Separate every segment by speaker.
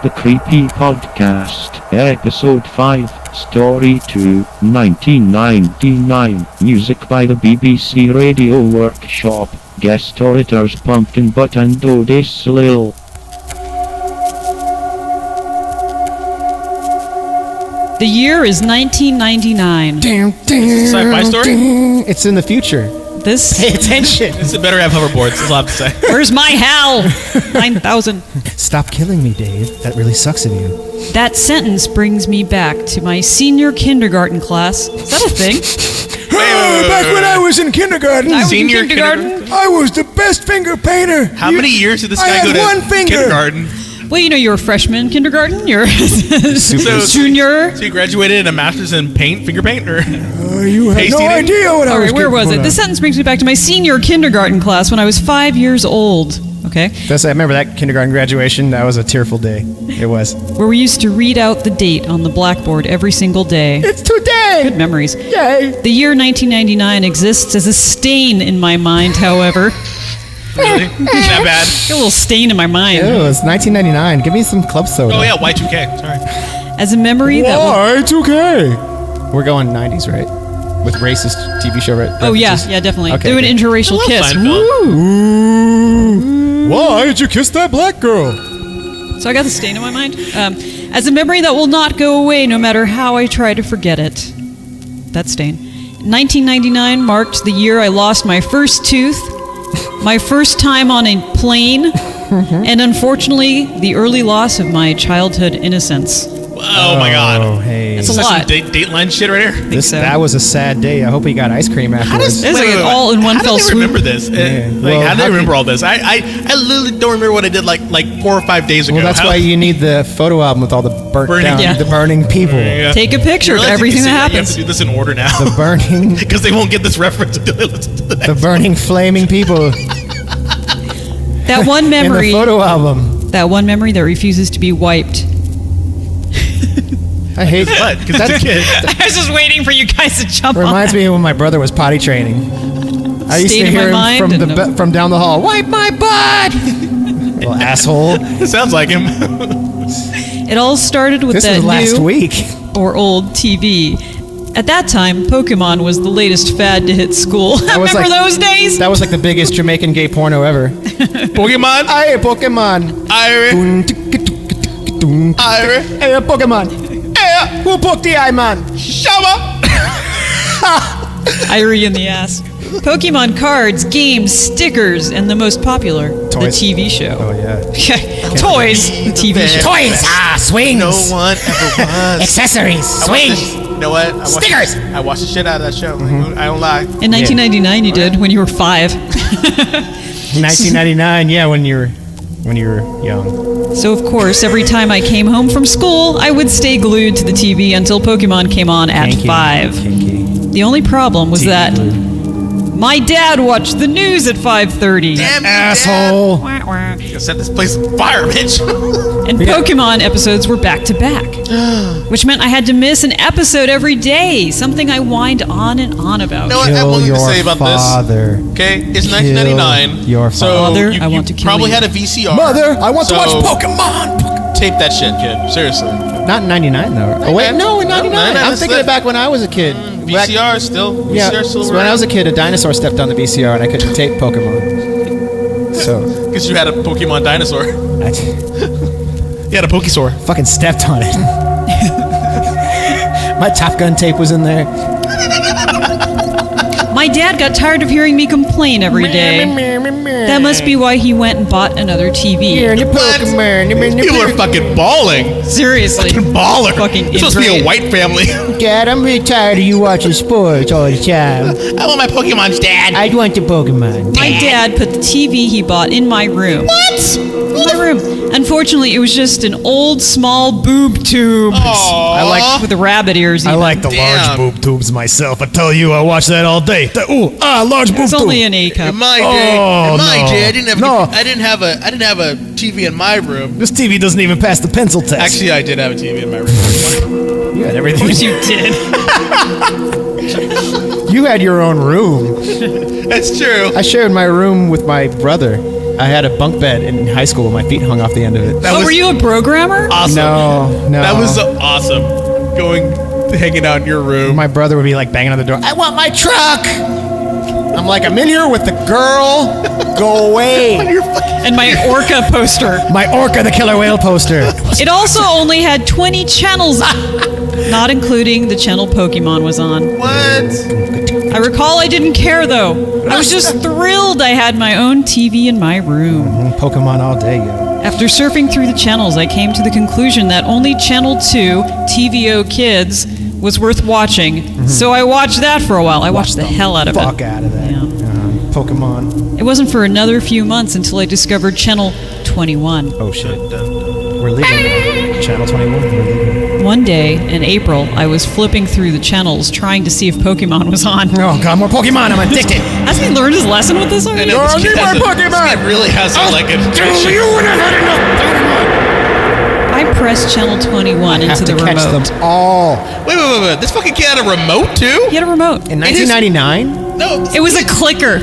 Speaker 1: The Creepy Podcast, Episode 5, Story 2, 1999. Music by the BBC Radio Workshop. Guest orators Pumpkinbutt and Odessa Lil.
Speaker 2: The year is 1999.
Speaker 3: Sci-fi story?
Speaker 4: It's in the future.
Speaker 2: This.
Speaker 4: Pay attention.
Speaker 3: It's better have hoverboards, that's all I have to say.
Speaker 2: Where's my Hal? 9,000.
Speaker 4: Stop killing me, Dave. That really sucks of you.
Speaker 2: That sentence brings me back to my senior kindergarten class. Is that a thing?
Speaker 4: Back when I was in kindergarten.
Speaker 2: I was in
Speaker 3: Senior
Speaker 2: kindergarten?
Speaker 4: I was the best finger painter.
Speaker 3: How many years did this guy
Speaker 4: I
Speaker 3: go
Speaker 4: had
Speaker 3: to
Speaker 4: one finger.
Speaker 3: kindergarten?
Speaker 2: Well, you know, you're a freshman in kindergarten. You're
Speaker 3: So-
Speaker 2: junior.
Speaker 3: So you graduated in a master's in finger paint, or?
Speaker 4: You have
Speaker 3: Pasting
Speaker 4: no
Speaker 3: it?
Speaker 4: idea what I
Speaker 2: All
Speaker 4: was
Speaker 2: right, where was it? This sentence brings me back to my senior kindergarten class when I was 5 years old. Okay?
Speaker 4: I remember that kindergarten graduation. That was a tearful day. It was.
Speaker 2: Where we used to read out the date on the blackboard every single day.
Speaker 4: It's today.
Speaker 2: Good memories.
Speaker 4: Yay.
Speaker 2: The year 1999 exists as a stain in my mind, however.
Speaker 3: Really? That bad?
Speaker 2: Got a little stain in my mind.
Speaker 4: Ew, it's 1999. Give me some club soda.
Speaker 3: Oh yeah, Y2K, sorry.
Speaker 2: As a memory that will...
Speaker 4: Y2K. We're going 90s, right? With racist TV show, right?
Speaker 2: Oh, yeah,
Speaker 4: references?
Speaker 2: yeah, definitely.
Speaker 4: Okay,
Speaker 2: Do an
Speaker 4: good.
Speaker 2: interracial kiss.
Speaker 3: Seinfeld.
Speaker 4: Ooh. Why did you kiss that black girl?
Speaker 2: So I got the stain in my mind. As a memory that will not go away no matter how I try to forget it. That stain. 1999 marked the year I lost my first tooth, my first time on a plane, and unfortunately, the early loss of my childhood innocence.
Speaker 3: Oh my god.
Speaker 4: Oh, hey.
Speaker 2: That's
Speaker 3: Is
Speaker 2: a
Speaker 3: that
Speaker 2: lot.
Speaker 3: some Dateline shit right here?
Speaker 2: So.
Speaker 4: That was a sad day. I hope he got ice cream afterwards.
Speaker 2: It's like all in one
Speaker 3: how
Speaker 2: fell
Speaker 3: do they
Speaker 2: swoop.
Speaker 3: remember this?
Speaker 4: Well,
Speaker 3: How do
Speaker 4: how
Speaker 3: they remember all this? I literally don't remember what I did like 4 or 5 days ago.
Speaker 4: Well, that's why you need the photo album with all the
Speaker 3: Burning-
Speaker 2: Yeah.
Speaker 4: the burning people.
Speaker 3: Yeah.
Speaker 2: Take a picture of
Speaker 3: Realize
Speaker 2: everything that
Speaker 3: you have
Speaker 2: happens.
Speaker 3: to do this in order now.
Speaker 4: The burning,
Speaker 3: Because they won't get this reference until they listen to the next
Speaker 4: the burning, flaming people
Speaker 2: That one
Speaker 4: in the
Speaker 2: memory,
Speaker 4: photo album.
Speaker 2: that one memory that refuses to be wiped.
Speaker 4: I hate
Speaker 3: What? Because that's a kid.
Speaker 2: I was just waiting for you guys to jump
Speaker 4: Reminds me of when my brother was potty training. I used
Speaker 2: Stayed
Speaker 4: to
Speaker 2: in my
Speaker 4: hear him
Speaker 2: mind
Speaker 4: from
Speaker 2: and
Speaker 4: from down the hall. Wipe my butt, little asshole.
Speaker 3: It sounds like him.
Speaker 2: It all started with
Speaker 4: This
Speaker 2: that
Speaker 4: was last
Speaker 2: new
Speaker 4: week.
Speaker 2: or old TV. At that time, Pokemon was the latest fad to hit school.
Speaker 4: was
Speaker 2: Remember
Speaker 4: like-
Speaker 2: those days?
Speaker 4: That was like the biggest Jamaican gay porno ever.
Speaker 3: Pokemon?
Speaker 4: Hey, Pokemon.
Speaker 3: Irie. Irie.
Speaker 4: Hey, Pokemon. Hey, who poked the eye, man?
Speaker 3: Shama.
Speaker 2: Irie in the ass. Pokemon cards, games, stickers, and the most popular,
Speaker 4: Toys.
Speaker 2: the TV show.
Speaker 4: Oh yeah.
Speaker 2: Toys, the TV show.
Speaker 4: Toys, swings,
Speaker 3: No one ever was.
Speaker 4: accessories, swings.
Speaker 3: You know what?
Speaker 4: Stickers.
Speaker 3: I watched the shit out of that show. I don't lie.
Speaker 2: In 1999, you did when you were 5.
Speaker 4: 1999. Yeah, when you were young.
Speaker 2: So of course, every time I came home from school, I would stay glued to the TV until Pokemon came on at 5.
Speaker 4: Kinky.
Speaker 2: The only problem was
Speaker 4: TV
Speaker 2: that
Speaker 4: glued.
Speaker 2: my dad watched the news at 5:30.
Speaker 3: Damn you,
Speaker 4: Asshole.
Speaker 2: Wah, wah.
Speaker 3: Dad. Set this place on fire, bitch.
Speaker 2: And Pokemon episodes were back to back, which meant I had to miss an episode every day, something I whined on and on about.
Speaker 3: No, I have one thing to say about
Speaker 4: father.
Speaker 3: this. Okay, it's 1999.
Speaker 4: your
Speaker 3: so
Speaker 2: father.
Speaker 3: you,
Speaker 2: I want to kill
Speaker 3: probably
Speaker 2: you.
Speaker 3: had a VCR.
Speaker 4: Mother, I want to watch
Speaker 3: So-
Speaker 4: Pokemon.
Speaker 3: Tape that shit, kid. Seriously.
Speaker 4: Not in 99 though. Oh wait, no, in 99.
Speaker 3: 99,
Speaker 4: I'm
Speaker 3: it's
Speaker 4: thinking
Speaker 3: the-
Speaker 4: of back when I was a kid. Back-
Speaker 3: VCR still.
Speaker 4: Yeah,
Speaker 3: VCR still
Speaker 4: so when I was a kid, a dinosaur stepped on the VCR and I couldn't tape Pokemon. So
Speaker 3: Because you had a Pokemon dinosaur.
Speaker 4: I
Speaker 3: You had a Pokesaur.
Speaker 4: fucking stepped on it. My Top Gun tape was in there.
Speaker 2: My dad got tired of hearing me complain every day. That must be why he went and bought another TV.
Speaker 3: People are fucking bawling.
Speaker 2: Seriously.
Speaker 3: Fucking baller.
Speaker 2: Fucking
Speaker 3: It's supposed to be a
Speaker 2: ingrate.
Speaker 3: white family.
Speaker 4: Dad, I'm really tired of you watching sports all the time.
Speaker 3: I want my Pokemons, Dad.
Speaker 4: I want the Pokemon.
Speaker 2: My dad put the TV he bought in my room.
Speaker 3: What?
Speaker 2: In my room. Unfortunately, it was just an old, small boob tube.
Speaker 3: I
Speaker 4: like-
Speaker 2: With the rabbit ears.
Speaker 4: I
Speaker 2: even.
Speaker 4: like the
Speaker 3: Damn.
Speaker 4: large boob tubes myself. I tell you, I watch that all day. Large boob
Speaker 2: It's
Speaker 4: tube.
Speaker 2: only an A cup.
Speaker 3: In my day,
Speaker 4: Oh, no.
Speaker 3: I didn't have.
Speaker 4: No.
Speaker 3: I didn't have a TV in my room.
Speaker 4: This TV doesn't even pass the pencil test.
Speaker 3: Actually, I did have a TV in my room.
Speaker 4: you had everything.
Speaker 2: Of course you did.
Speaker 4: You had your own room.
Speaker 3: That's true.
Speaker 4: I shared my room with my brother. I had a bunk bed in high school with my feet hung off the end of it.
Speaker 2: Were you a programmer?
Speaker 3: Awesome.
Speaker 4: No.
Speaker 3: That was awesome. Hanging out in your room.
Speaker 4: My brother would be like banging on the door. I want my truck. I'm like, I'm in here with the girl. Go away.
Speaker 2: And my Orca poster.
Speaker 4: My Orca the killer whale poster.
Speaker 2: It also only had 20 channels, not including the channel Pokemon was on.
Speaker 3: What?
Speaker 2: I recall I didn't care though. I was just thrilled I had my own TV in my room.
Speaker 4: Pokemon all day, yo.
Speaker 2: After surfing through the channels, I came to the conclusion that only Channel 2, TVO Kids, was worth watching. So I watched that for a while. I watched the hell out of it.
Speaker 4: Fuck out of that.
Speaker 2: Yeah.
Speaker 4: Pokemon.
Speaker 2: It wasn't for another few months until I discovered Channel 21.
Speaker 4: Oh shit. We're leaving. Channel 21. We're leaving.
Speaker 2: One day in April, I was flipping through the channels trying to see if Pokemon was on.
Speaker 4: Oh god, more Pokemon. I'm addicted.
Speaker 2: Hasn't he learned his lesson with this already?
Speaker 3: I
Speaker 4: need more Pokemon.
Speaker 3: It really has like a
Speaker 4: You would have had enough Pokemon.
Speaker 2: I pressed Channel 21 into the
Speaker 4: catch
Speaker 2: remote.
Speaker 4: them all.
Speaker 3: Wait. This fucking kid had a remote too?
Speaker 2: He had a remote.
Speaker 4: In 1999?
Speaker 3: No.
Speaker 2: It was a clicker.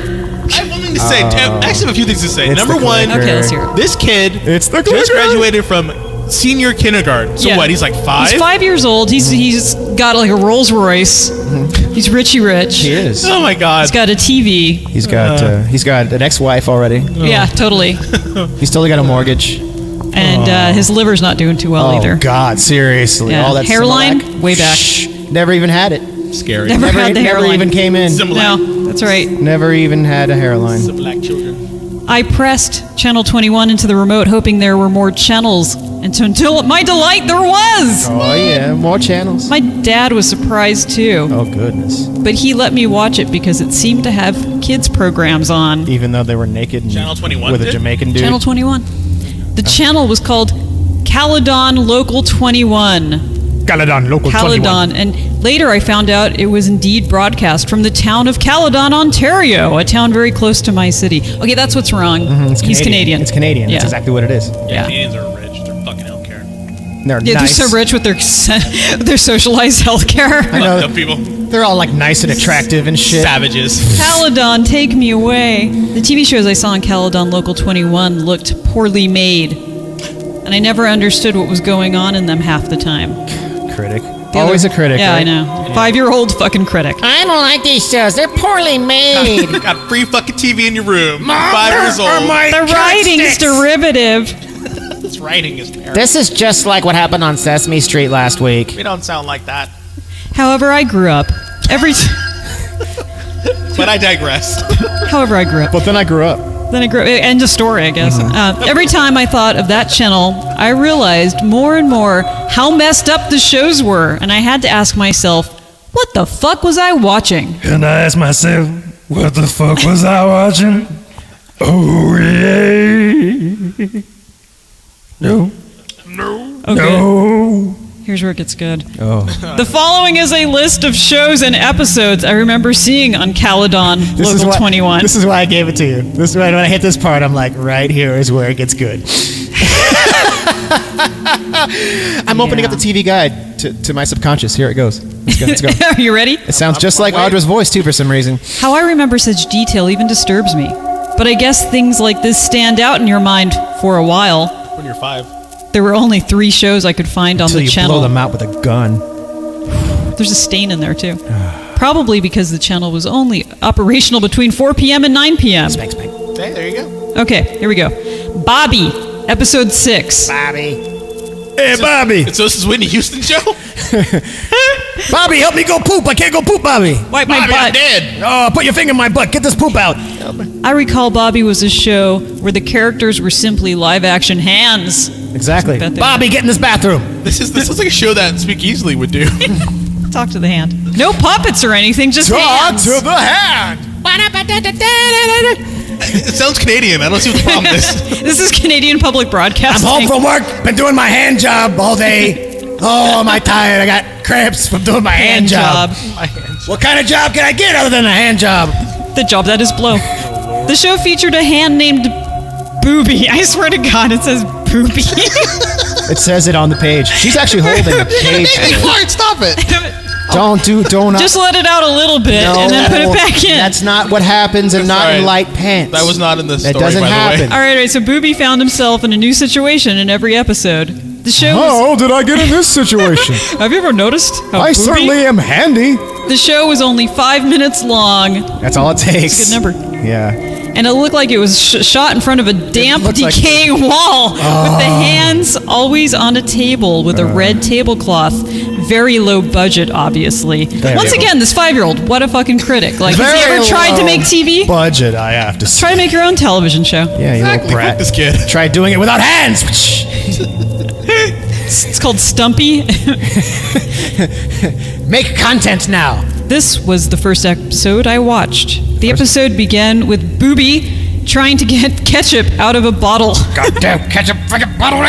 Speaker 3: I have one thing to say. I actually have a few things to say.
Speaker 4: It's
Speaker 3: Number
Speaker 4: the
Speaker 3: one,
Speaker 4: clicker.
Speaker 2: Okay, let's hear it.
Speaker 3: this kid
Speaker 4: It's the
Speaker 3: just
Speaker 4: clicker.
Speaker 3: graduated from senior kindergarten. So
Speaker 2: Yeah.
Speaker 3: what? He's like 5?
Speaker 2: He's 5 years old. He's got like a Rolls Royce. He's Richie Rich.
Speaker 4: He is.
Speaker 3: Oh my god.
Speaker 2: He's got a TV.
Speaker 4: He's got an ex-wife already.
Speaker 2: Yeah, totally.
Speaker 4: He's still got a mortgage.
Speaker 2: And his liver's not doing too well either.
Speaker 4: Oh god, seriously.
Speaker 2: Yeah.
Speaker 4: All that
Speaker 2: Hairline,
Speaker 4: Similac?
Speaker 2: way back.
Speaker 4: Shh. Never even had it.
Speaker 3: Scary.
Speaker 2: Never had the
Speaker 4: Never
Speaker 2: hairline.
Speaker 4: even came in.
Speaker 3: Similar.
Speaker 2: No, that's right.
Speaker 4: Never even had a hairline.
Speaker 3: Some black children.
Speaker 2: I pressed Channel 21 into the remote, hoping there were more channels. And until my delight, there was!
Speaker 4: Oh yeah, more channels.
Speaker 2: My dad was surprised too,
Speaker 4: Oh goodness.
Speaker 2: but he let me watch it because it seemed to have kids' programs on.
Speaker 4: Even though they were naked and
Speaker 3: Channel 21
Speaker 4: with a
Speaker 3: did?
Speaker 4: Jamaican dude.
Speaker 2: Channel 21. The channel was called Caledon Local 21.
Speaker 4: Caledon Local
Speaker 2: Caledon. And later I found out it was indeed broadcast from the town of Caledon, Ontario, a town very close to my city. Okay, that's what's wrong. He's Canadian.
Speaker 4: It's Canadian.
Speaker 2: Yeah.
Speaker 4: That's exactly what it is.
Speaker 2: Yeah.
Speaker 3: Canadians are rich. They're fucking healthcare.
Speaker 4: They're
Speaker 2: Yeah,
Speaker 4: nice.
Speaker 2: they're so rich with their socialized healthcare.
Speaker 4: I know.
Speaker 3: Fucked up people.
Speaker 4: They're all like nice and attractive and shit.
Speaker 3: Savages.
Speaker 2: Caledon, take me away. The TV shows I saw on Caledon Local 21 looked poorly made, and I never understood what was going on in them half the time.
Speaker 4: Critic.
Speaker 2: The
Speaker 4: Always
Speaker 2: other-
Speaker 4: a critic.
Speaker 2: Yeah,
Speaker 4: right?
Speaker 2: I know. 5-year-old fucking critic.
Speaker 5: I don't like these shows. They're poorly made.
Speaker 3: Got free fucking TV in your room. 5 years old.
Speaker 2: The writing's derivative.
Speaker 3: This writing is terrible.
Speaker 5: This is just like what happened on Sesame Street last week.
Speaker 3: We don't sound like that.
Speaker 2: However, I grew up.
Speaker 3: But I digress.
Speaker 2: However, I grew up.
Speaker 4: But then I grew up.
Speaker 2: Then I grew. End of story, I guess. Every time I thought of that channel, I realized more and more how messed up the shows were, and I had to ask myself, what the fuck was I watching?
Speaker 6: And I asked myself, what the fuck was I watching? Oh, yeah. No.
Speaker 2: Okay,
Speaker 6: No.
Speaker 2: here's where it gets good.
Speaker 4: Oh.
Speaker 2: The following is a list of shows and episodes I remember seeing on Caledon Local 21.
Speaker 4: This is why I gave it to you. This is why when I hit this part, I'm like, right here is where it gets good. I'm opening up the TV guide to my subconscious. Here it goes. Let's go.
Speaker 2: Are you ready?
Speaker 4: It sounds just like Audra's voice too for some reason.
Speaker 2: How I remember such detail even disturbs me. But I guess things like this stand out in your mind for a while.
Speaker 3: When you're 5.
Speaker 2: There were only 3 shows I could find on
Speaker 4: Until
Speaker 2: the
Speaker 4: you
Speaker 2: channel.
Speaker 4: blow them out with a gun.
Speaker 2: There's a stain in there too. Probably because the channel was only operational between 4 p.m. and 9 p.m.
Speaker 4: Spank, spank.
Speaker 3: Hey, there you go.
Speaker 2: Okay, here we go. Bobby, episode 6.
Speaker 5: Bobby.
Speaker 4: Hey, Bobby.
Speaker 3: So this is Whitney Houston show?
Speaker 4: Bobby, help me go poop. I can't go poop, Bobby.
Speaker 2: Wipe my
Speaker 3: Bobby, I'm
Speaker 2: butt.
Speaker 3: dead.
Speaker 4: Oh, put your finger in my butt. Get this poop out.
Speaker 2: I recall Bobby was a show where the characters were simply live-action hands.
Speaker 4: Exactly.
Speaker 2: Bet they
Speaker 4: Bobby, get in this bathroom.
Speaker 3: This looks like a show that Speak Easily would do.
Speaker 2: Talk to the hand. No puppets or anything, just
Speaker 4: Talk
Speaker 2: hands.
Speaker 4: to the hand.
Speaker 3: It sounds Canadian. I don't see what the problem is.
Speaker 2: This is Canadian Public
Speaker 4: I'm
Speaker 2: Broadcasting.
Speaker 4: home from work. Been doing my hand job all day. Oh, am I tired? I got cramps from doing my hand job. What kind of job can I get other than a hand job?
Speaker 2: The job that is blow. The show featured a hand named Booby. I swear to God, it says Booby.
Speaker 4: It says it on the page. She's actually holding a page.
Speaker 3: Hey, Clark, stop it.
Speaker 4: Don't.
Speaker 2: Just let it out a little bit and then put it back in.
Speaker 4: That's not what happens, and not in light pants.
Speaker 3: That was not in the story.
Speaker 4: That doesn't happen.
Speaker 2: All right. So Booby found himself in a new situation in every episode. The show.
Speaker 6: How did I get in this situation?
Speaker 2: Have you ever noticed how
Speaker 6: I
Speaker 2: Booby?
Speaker 6: certainly am handy.
Speaker 2: The show was only 5 minutes long.
Speaker 4: That's all it takes.
Speaker 2: It's a good number.
Speaker 4: Yeah.
Speaker 2: And it looked like it was shot in front of a damp, decaying wall with the hands always on a table with a red tablecloth. Very low budget, obviously. Once again, this 5-year-old, what a fucking critic. Like, has he ever tried to make TV?
Speaker 4: Budget, I have to say.
Speaker 2: Try to make your own television show.
Speaker 4: Yeah, you little brat.
Speaker 3: Fuck this kid.
Speaker 4: Try doing it without hands.
Speaker 2: It's called Stumpy.
Speaker 4: Make content now.
Speaker 2: This was the first episode I watched. The episode began with Booby trying to get ketchup out of a bottle.
Speaker 4: Goddamn ketchup fucking bottle.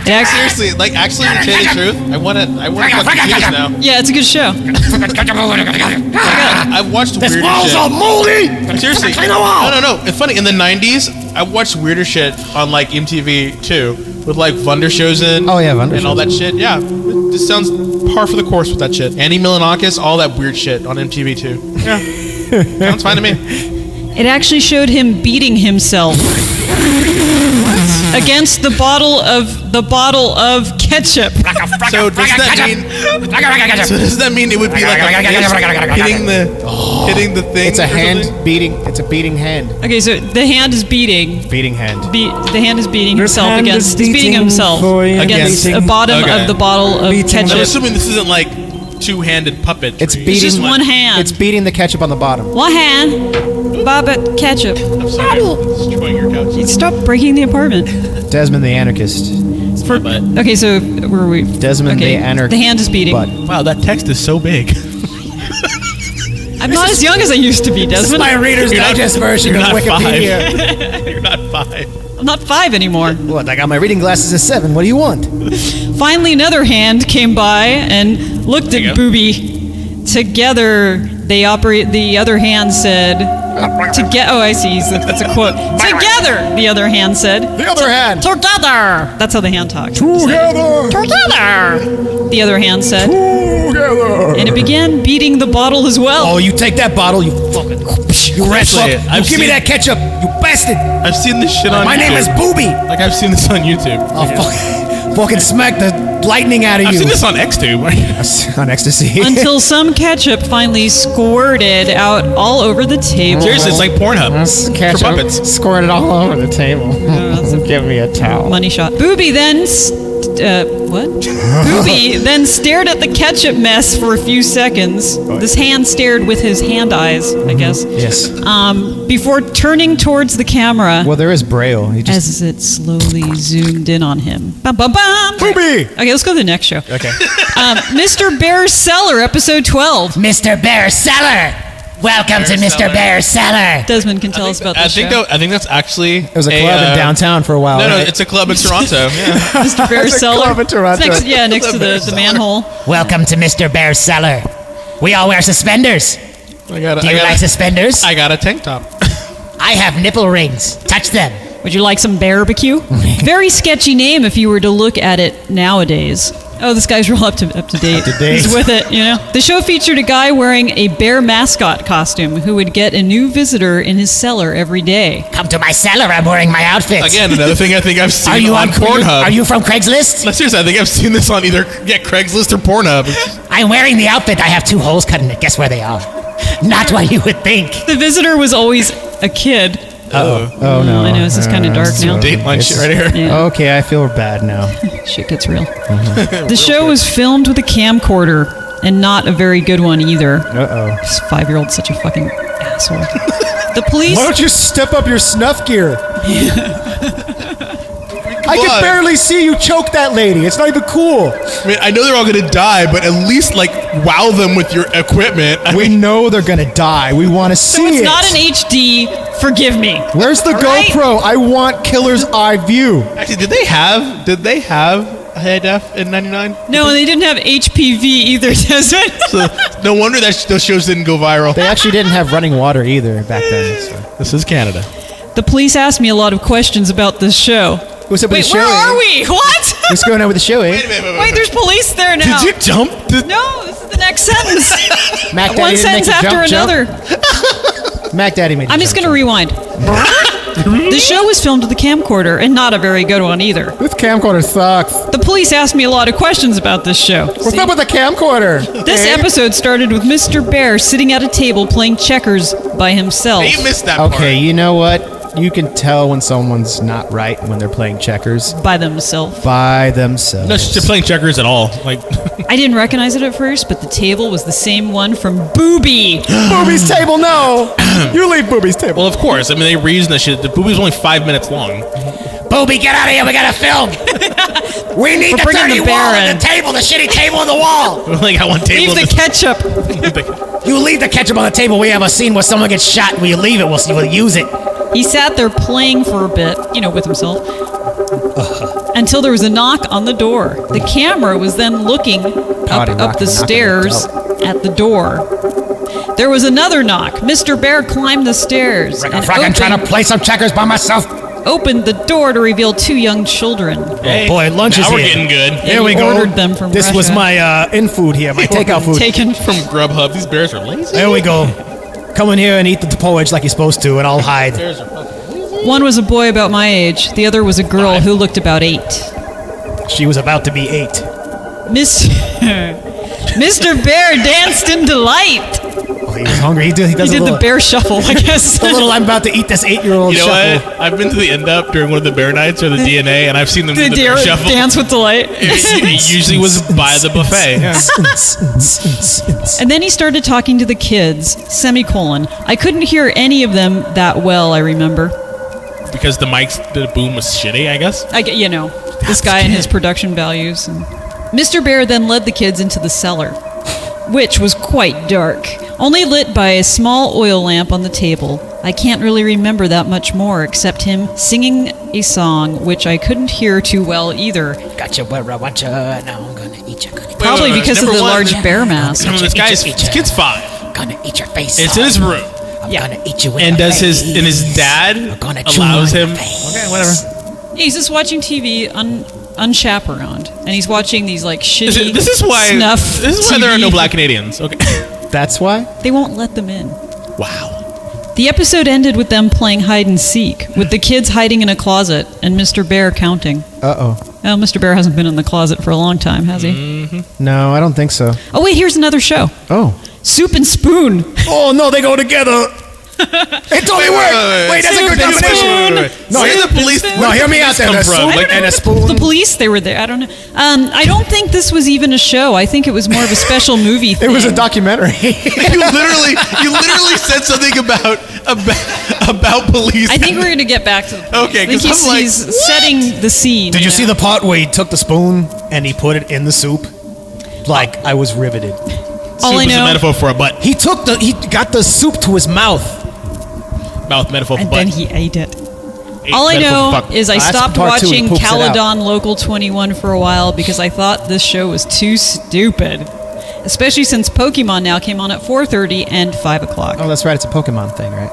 Speaker 3: Seriously, to tell you the truth, I want to fucking see this now.
Speaker 2: Yeah, it's a good show.
Speaker 3: I've watched
Speaker 4: This
Speaker 3: weirder
Speaker 4: wall's
Speaker 3: shit.
Speaker 4: all moldy.
Speaker 3: Seriously,
Speaker 4: Clean the wall.
Speaker 3: no. It's funny. In the '90s, I watched weirder shit on like MTV too, with like Wonder shows in.
Speaker 4: Oh, yeah, Wonder
Speaker 3: and all
Speaker 4: shows.
Speaker 3: that shit. Yeah, this sounds par for the course with that shit. Annie Milonakis, all that weird shit on MTV too. Yeah, sounds fine to me.
Speaker 2: It actually showed him beating himself against the bottle of ketchup.
Speaker 3: So does that mean it would be like a hitting the thing?
Speaker 4: It's a
Speaker 3: or
Speaker 4: hand
Speaker 3: something?
Speaker 4: beating. It's a beating hand.
Speaker 2: Okay, so the hand is beating.
Speaker 4: Beating hand.
Speaker 2: The hand is beating himself
Speaker 6: hand
Speaker 2: against.
Speaker 6: is
Speaker 2: He's beating
Speaker 6: beating
Speaker 2: himself
Speaker 6: for you.
Speaker 2: against the
Speaker 3: Against-
Speaker 2: bottom
Speaker 3: okay.
Speaker 2: of the bottle of
Speaker 6: Beating.
Speaker 3: I'm
Speaker 2: ketchup.
Speaker 3: assuming this isn't like two-handed puppet.
Speaker 4: It's beating.
Speaker 2: just one hand.
Speaker 4: It's beating the ketchup on the bottom.
Speaker 2: One hand, Bobbit ketchup.
Speaker 3: I'm sorry, destroying your couch.
Speaker 2: Stop breaking the apartment.
Speaker 4: Desmond the anarchist.
Speaker 2: Okay, so where are we?
Speaker 4: Desmond
Speaker 2: okay,
Speaker 4: the anarchist.
Speaker 2: The hand is beating.
Speaker 3: Wow, that text is so big.
Speaker 2: I'm not as young as I used to be,
Speaker 4: This is
Speaker 2: Desmond.
Speaker 4: my Reader's
Speaker 3: You're not-
Speaker 4: Digest version
Speaker 3: you're
Speaker 4: of
Speaker 3: not
Speaker 4: Wikipedia.
Speaker 3: You're not 5.
Speaker 2: I'm not 5 anymore.
Speaker 4: What? I got my reading glasses at 7. What do you want?
Speaker 2: Finally, another hand came by and looked
Speaker 3: There you
Speaker 2: at
Speaker 3: go.
Speaker 2: Booby. Together, they operate. The other hand said, "Oh, I see. That's a quote. Together," the other hand said.
Speaker 4: The other hand.
Speaker 2: Together. That's how the hand talked.
Speaker 6: Together.
Speaker 2: Together. The other hand said,
Speaker 6: Together.
Speaker 2: and it began beating the bottle as well.
Speaker 4: Oh, you take that bottle, you fucking. You rat fuck.
Speaker 3: Seriously,
Speaker 4: You
Speaker 3: I've
Speaker 4: give me
Speaker 3: seen-
Speaker 4: that ketchup, you bastard.
Speaker 3: I've seen this shit on
Speaker 4: My
Speaker 3: YouTube.
Speaker 4: name is Booby.
Speaker 3: Like, I've seen this on YouTube.
Speaker 4: I'll fucking smack the lightning out of
Speaker 3: I've
Speaker 4: you.
Speaker 3: seen this on Xtube.
Speaker 4: On ecstasy.
Speaker 2: Until some ketchup finally squirted out all over the table.
Speaker 3: Seriously, it's like Pornhub. For puppets.
Speaker 5: Squirted all over the table. Give me a towel.
Speaker 2: Money shot. Booby then Booby then stared at the ketchup mess for a few seconds. This hand stared with his hand eyes, I guess.
Speaker 4: Yes.
Speaker 2: Before turning towards the camera
Speaker 4: Well, there is Braille. He just.
Speaker 2: as it slowly zoomed in on him. Bum, bum, bum.
Speaker 4: Booby.
Speaker 2: Okay, let's go to the next show.
Speaker 4: Okay.
Speaker 2: Mr. Bear's Cellar, episode 12.
Speaker 5: Mr. Bear Cellar. Welcome to Mr. Bear Cellar.
Speaker 2: Desmond can tell us about this show.
Speaker 3: I think that's actually
Speaker 4: It was a club in downtown for a while.
Speaker 3: No,
Speaker 4: right?
Speaker 3: it's a club in Toronto. Yeah.
Speaker 2: Mr. Bear's
Speaker 4: It's a
Speaker 2: Cellar.
Speaker 4: club in Toronto.
Speaker 2: It's next to the manhole.
Speaker 5: Welcome to Mr. Bear Cellar. We all wear suspenders.
Speaker 3: I got
Speaker 5: Do you like suspenders?
Speaker 3: I got a tank top.
Speaker 5: I have nipple rings. Touch them.
Speaker 2: Would you like some barbecue? Very sketchy name if you were to look at it nowadays. Oh, this guy's real up to date.
Speaker 4: Up to date.
Speaker 2: He's with it, you know. The show featured a guy wearing a bear mascot costume who would get a new visitor in his cellar every day.
Speaker 5: Come to my cellar. I'm wearing my outfit.
Speaker 3: Again, another thing I think I've seen
Speaker 5: Are you
Speaker 3: on Pornhub.
Speaker 5: Are you from Craigslist?
Speaker 3: No, seriously, I think I've seen this on either Craigslist or Pornhub.
Speaker 5: I'm wearing the outfit. I have 2 holes cut in it. Guess where they are? Not what you would think.
Speaker 2: The visitor was always a kid.
Speaker 4: Oh no.
Speaker 2: I know, this is kind of dark now.
Speaker 3: Dateline shit right here.
Speaker 2: Yeah,
Speaker 4: Okay, I feel bad now.
Speaker 2: shit gets real. The show was filmed with a camcorder, and not a very good one either.
Speaker 4: Uh-oh.
Speaker 2: This 5-year-old's such a fucking asshole. The police...
Speaker 4: Why don't you step up your snuff gear? I can
Speaker 3: on.
Speaker 4: barely see you choke that lady. It's not even cool.
Speaker 3: I mean, I know they're all gonna die, but at least like wow them with your equipment. I
Speaker 4: We
Speaker 3: mean,
Speaker 4: know they're gonna die. We want to see
Speaker 2: So it's
Speaker 4: it.
Speaker 2: not an HD, forgive me.
Speaker 4: Where's the
Speaker 2: Right?
Speaker 4: GoPro? I want killer's eye view.
Speaker 3: actually, did they have high def in '99?
Speaker 2: No, and they didn't have HPV either, Desmond.
Speaker 3: So no wonder that those shows didn't go viral.
Speaker 4: They actually didn't have running water either back then. So.
Speaker 3: This is Canada.
Speaker 2: The police asked me a lot of questions about this show.
Speaker 4: What's up with
Speaker 2: Wait,
Speaker 4: the show?
Speaker 2: where are we? What?
Speaker 4: What's going on with the show, eh?
Speaker 2: Wait, there's police there now.
Speaker 3: Did you jump?
Speaker 2: No, this is the next sentence.
Speaker 4: Mac
Speaker 2: One
Speaker 4: Daddy didn't
Speaker 2: sentence
Speaker 4: make you
Speaker 2: after
Speaker 4: jump.
Speaker 2: another.
Speaker 4: Mac Daddy made you
Speaker 2: I'm just
Speaker 4: jump,
Speaker 2: going to rewind. The show was filmed with a camcorder, and not a very good one either.
Speaker 4: This camcorder sucks.
Speaker 2: The police asked me a lot of questions about this show.
Speaker 4: What's up with the camcorder?
Speaker 2: This episode started with Mr. Bear sitting at a table playing checkers by himself.
Speaker 3: You missed that part.
Speaker 4: Okay, you know what? You can tell when someone's not right when they're playing checkers
Speaker 2: By themselves.
Speaker 4: by themselves.
Speaker 3: No, she's just playing checkers at all. Like,
Speaker 2: I didn't recognize it at first, but the table was the same one from Booby.
Speaker 4: Booby's table, no! You leave Booby's table.
Speaker 3: well, of course. I mean, they reused that shit. The movie was only 5 minutes long.
Speaker 5: Booby, get out of here. We got to film.
Speaker 4: We need
Speaker 2: We're bringing the bear in.
Speaker 5: Table, the shitty table on the wall.
Speaker 3: Like, I want table.
Speaker 2: Leave the ketchup.
Speaker 5: You leave the ketchup on the table. We have a scene where someone gets shot. Will you leave it? We'll use it.
Speaker 2: He sat there playing for a bit, with himself, until there was a knock on the door. The camera was then looking up the stairs at the door. There was another knock. Mr. Bear climbed the stairs and
Speaker 5: I'm trying to play some checkers by myself.
Speaker 2: opened the door to reveal two young children.
Speaker 3: Hey,
Speaker 4: boy, lunch
Speaker 3: now
Speaker 4: is
Speaker 3: we're
Speaker 4: here.
Speaker 3: getting good.
Speaker 4: Here we go.
Speaker 2: Ordered them from
Speaker 4: This was
Speaker 2: Russia.
Speaker 4: my in-food here, my takeout food.
Speaker 2: Taken
Speaker 3: From Grubhub. These bears are lazy.
Speaker 4: There we go. Come in here and eat the porridge like you're supposed to, and I'll hide.
Speaker 3: Bears are fucking
Speaker 2: One was a boy about my age. The other was a girl who looked about 8.
Speaker 4: She was about to be 8.
Speaker 2: Mr. Bear danced in delight.
Speaker 4: Oh, he was hungry. He does
Speaker 2: He
Speaker 4: a
Speaker 2: did
Speaker 4: little,
Speaker 2: the bear shuffle, I guess.
Speaker 4: a little, I'm about to eat this 8-year-old
Speaker 3: You know
Speaker 4: shuffle.
Speaker 3: what? I've been to the end up during one of the bear nights or the DNA, and I've seen them do the bear shuffle.
Speaker 2: Dance with delight.
Speaker 3: It usually was by the buffet.
Speaker 2: And then he started talking to the kids, semicolon. I couldn't hear any of them that well, I remember.
Speaker 3: Because the boom was shitty, I guess.
Speaker 2: This guy and his production values. And Mr. Bear then led the kids into the cellar, which was quite dark, only lit by a small oil lamp on the table. I can't really remember that much more, except him singing a song, which I couldn't hear too well either.
Speaker 5: Gotcha, where I want you. Now I'm gonna eat you.
Speaker 2: Probably because of
Speaker 3: Number
Speaker 2: the
Speaker 3: one,
Speaker 2: large bear mask.
Speaker 3: This kid's 5.
Speaker 5: Gonna eat your face.
Speaker 3: It's in his room.
Speaker 5: I'm gonna eat you in
Speaker 3: And
Speaker 5: the
Speaker 3: does
Speaker 5: face.
Speaker 3: his dad
Speaker 5: I'm gonna chew
Speaker 3: allows
Speaker 5: on your
Speaker 3: him.
Speaker 5: face.
Speaker 3: Okay, whatever.
Speaker 2: He's just watching TV unchaperoned, and he's watching these shitty
Speaker 3: This is why.
Speaker 2: snuff
Speaker 3: This is why there are no
Speaker 2: TV.
Speaker 3: black Canadians. Okay.
Speaker 4: That's why?
Speaker 2: They won't let them in.
Speaker 3: Wow.
Speaker 2: The episode ended with them playing hide and seek, with the kids hiding in a closet and Mr. Bear counting.
Speaker 4: Uh-oh.
Speaker 2: Well, Mr. Bear hasn't been in the closet for a long time, has he?
Speaker 4: No, I don't think so.
Speaker 2: Oh, wait, here's another show.
Speaker 4: Oh.
Speaker 2: Soup and Spoon.
Speaker 4: Oh, no, they go together. It totally worked. Wait, that's a good combination. No,
Speaker 3: Where
Speaker 4: hear
Speaker 3: did the police?
Speaker 4: No, hear me out there.
Speaker 3: come
Speaker 4: A
Speaker 3: from?
Speaker 4: soup
Speaker 3: Like,
Speaker 4: and a spoon.
Speaker 2: The police, they were there. I don't know. I don't think this was even a show. I think it was more of a special movie
Speaker 4: It
Speaker 2: thing.
Speaker 4: was a documentary.
Speaker 3: you literally said something about police.
Speaker 2: I think we're going to get back to the police.
Speaker 3: Okay,
Speaker 2: I think
Speaker 3: 'cause I'm like,
Speaker 2: he's
Speaker 3: what?
Speaker 2: setting the scene.
Speaker 4: Did you see the part where he took the spoon and he put it in the soup? Like, I was riveted.
Speaker 2: All I
Speaker 3: Soup is a
Speaker 2: know,
Speaker 3: metaphor for a butt.
Speaker 4: He got the soup to his mouth.
Speaker 3: Mouth metaphor for
Speaker 2: and
Speaker 3: butt.
Speaker 2: then he ate it.
Speaker 3: Ate
Speaker 2: All I
Speaker 3: metaphor
Speaker 2: know
Speaker 3: for fuck.
Speaker 2: is I
Speaker 4: That's
Speaker 2: stopped
Speaker 4: part two, he
Speaker 2: watching
Speaker 4: poops it out.
Speaker 2: Caledon Local 21 for a while because I thought this show was too stupid. Especially since Pokemon now came on at 4:30 and 5 o'clock.
Speaker 4: Oh, that's right. It's a Pokemon thing, right?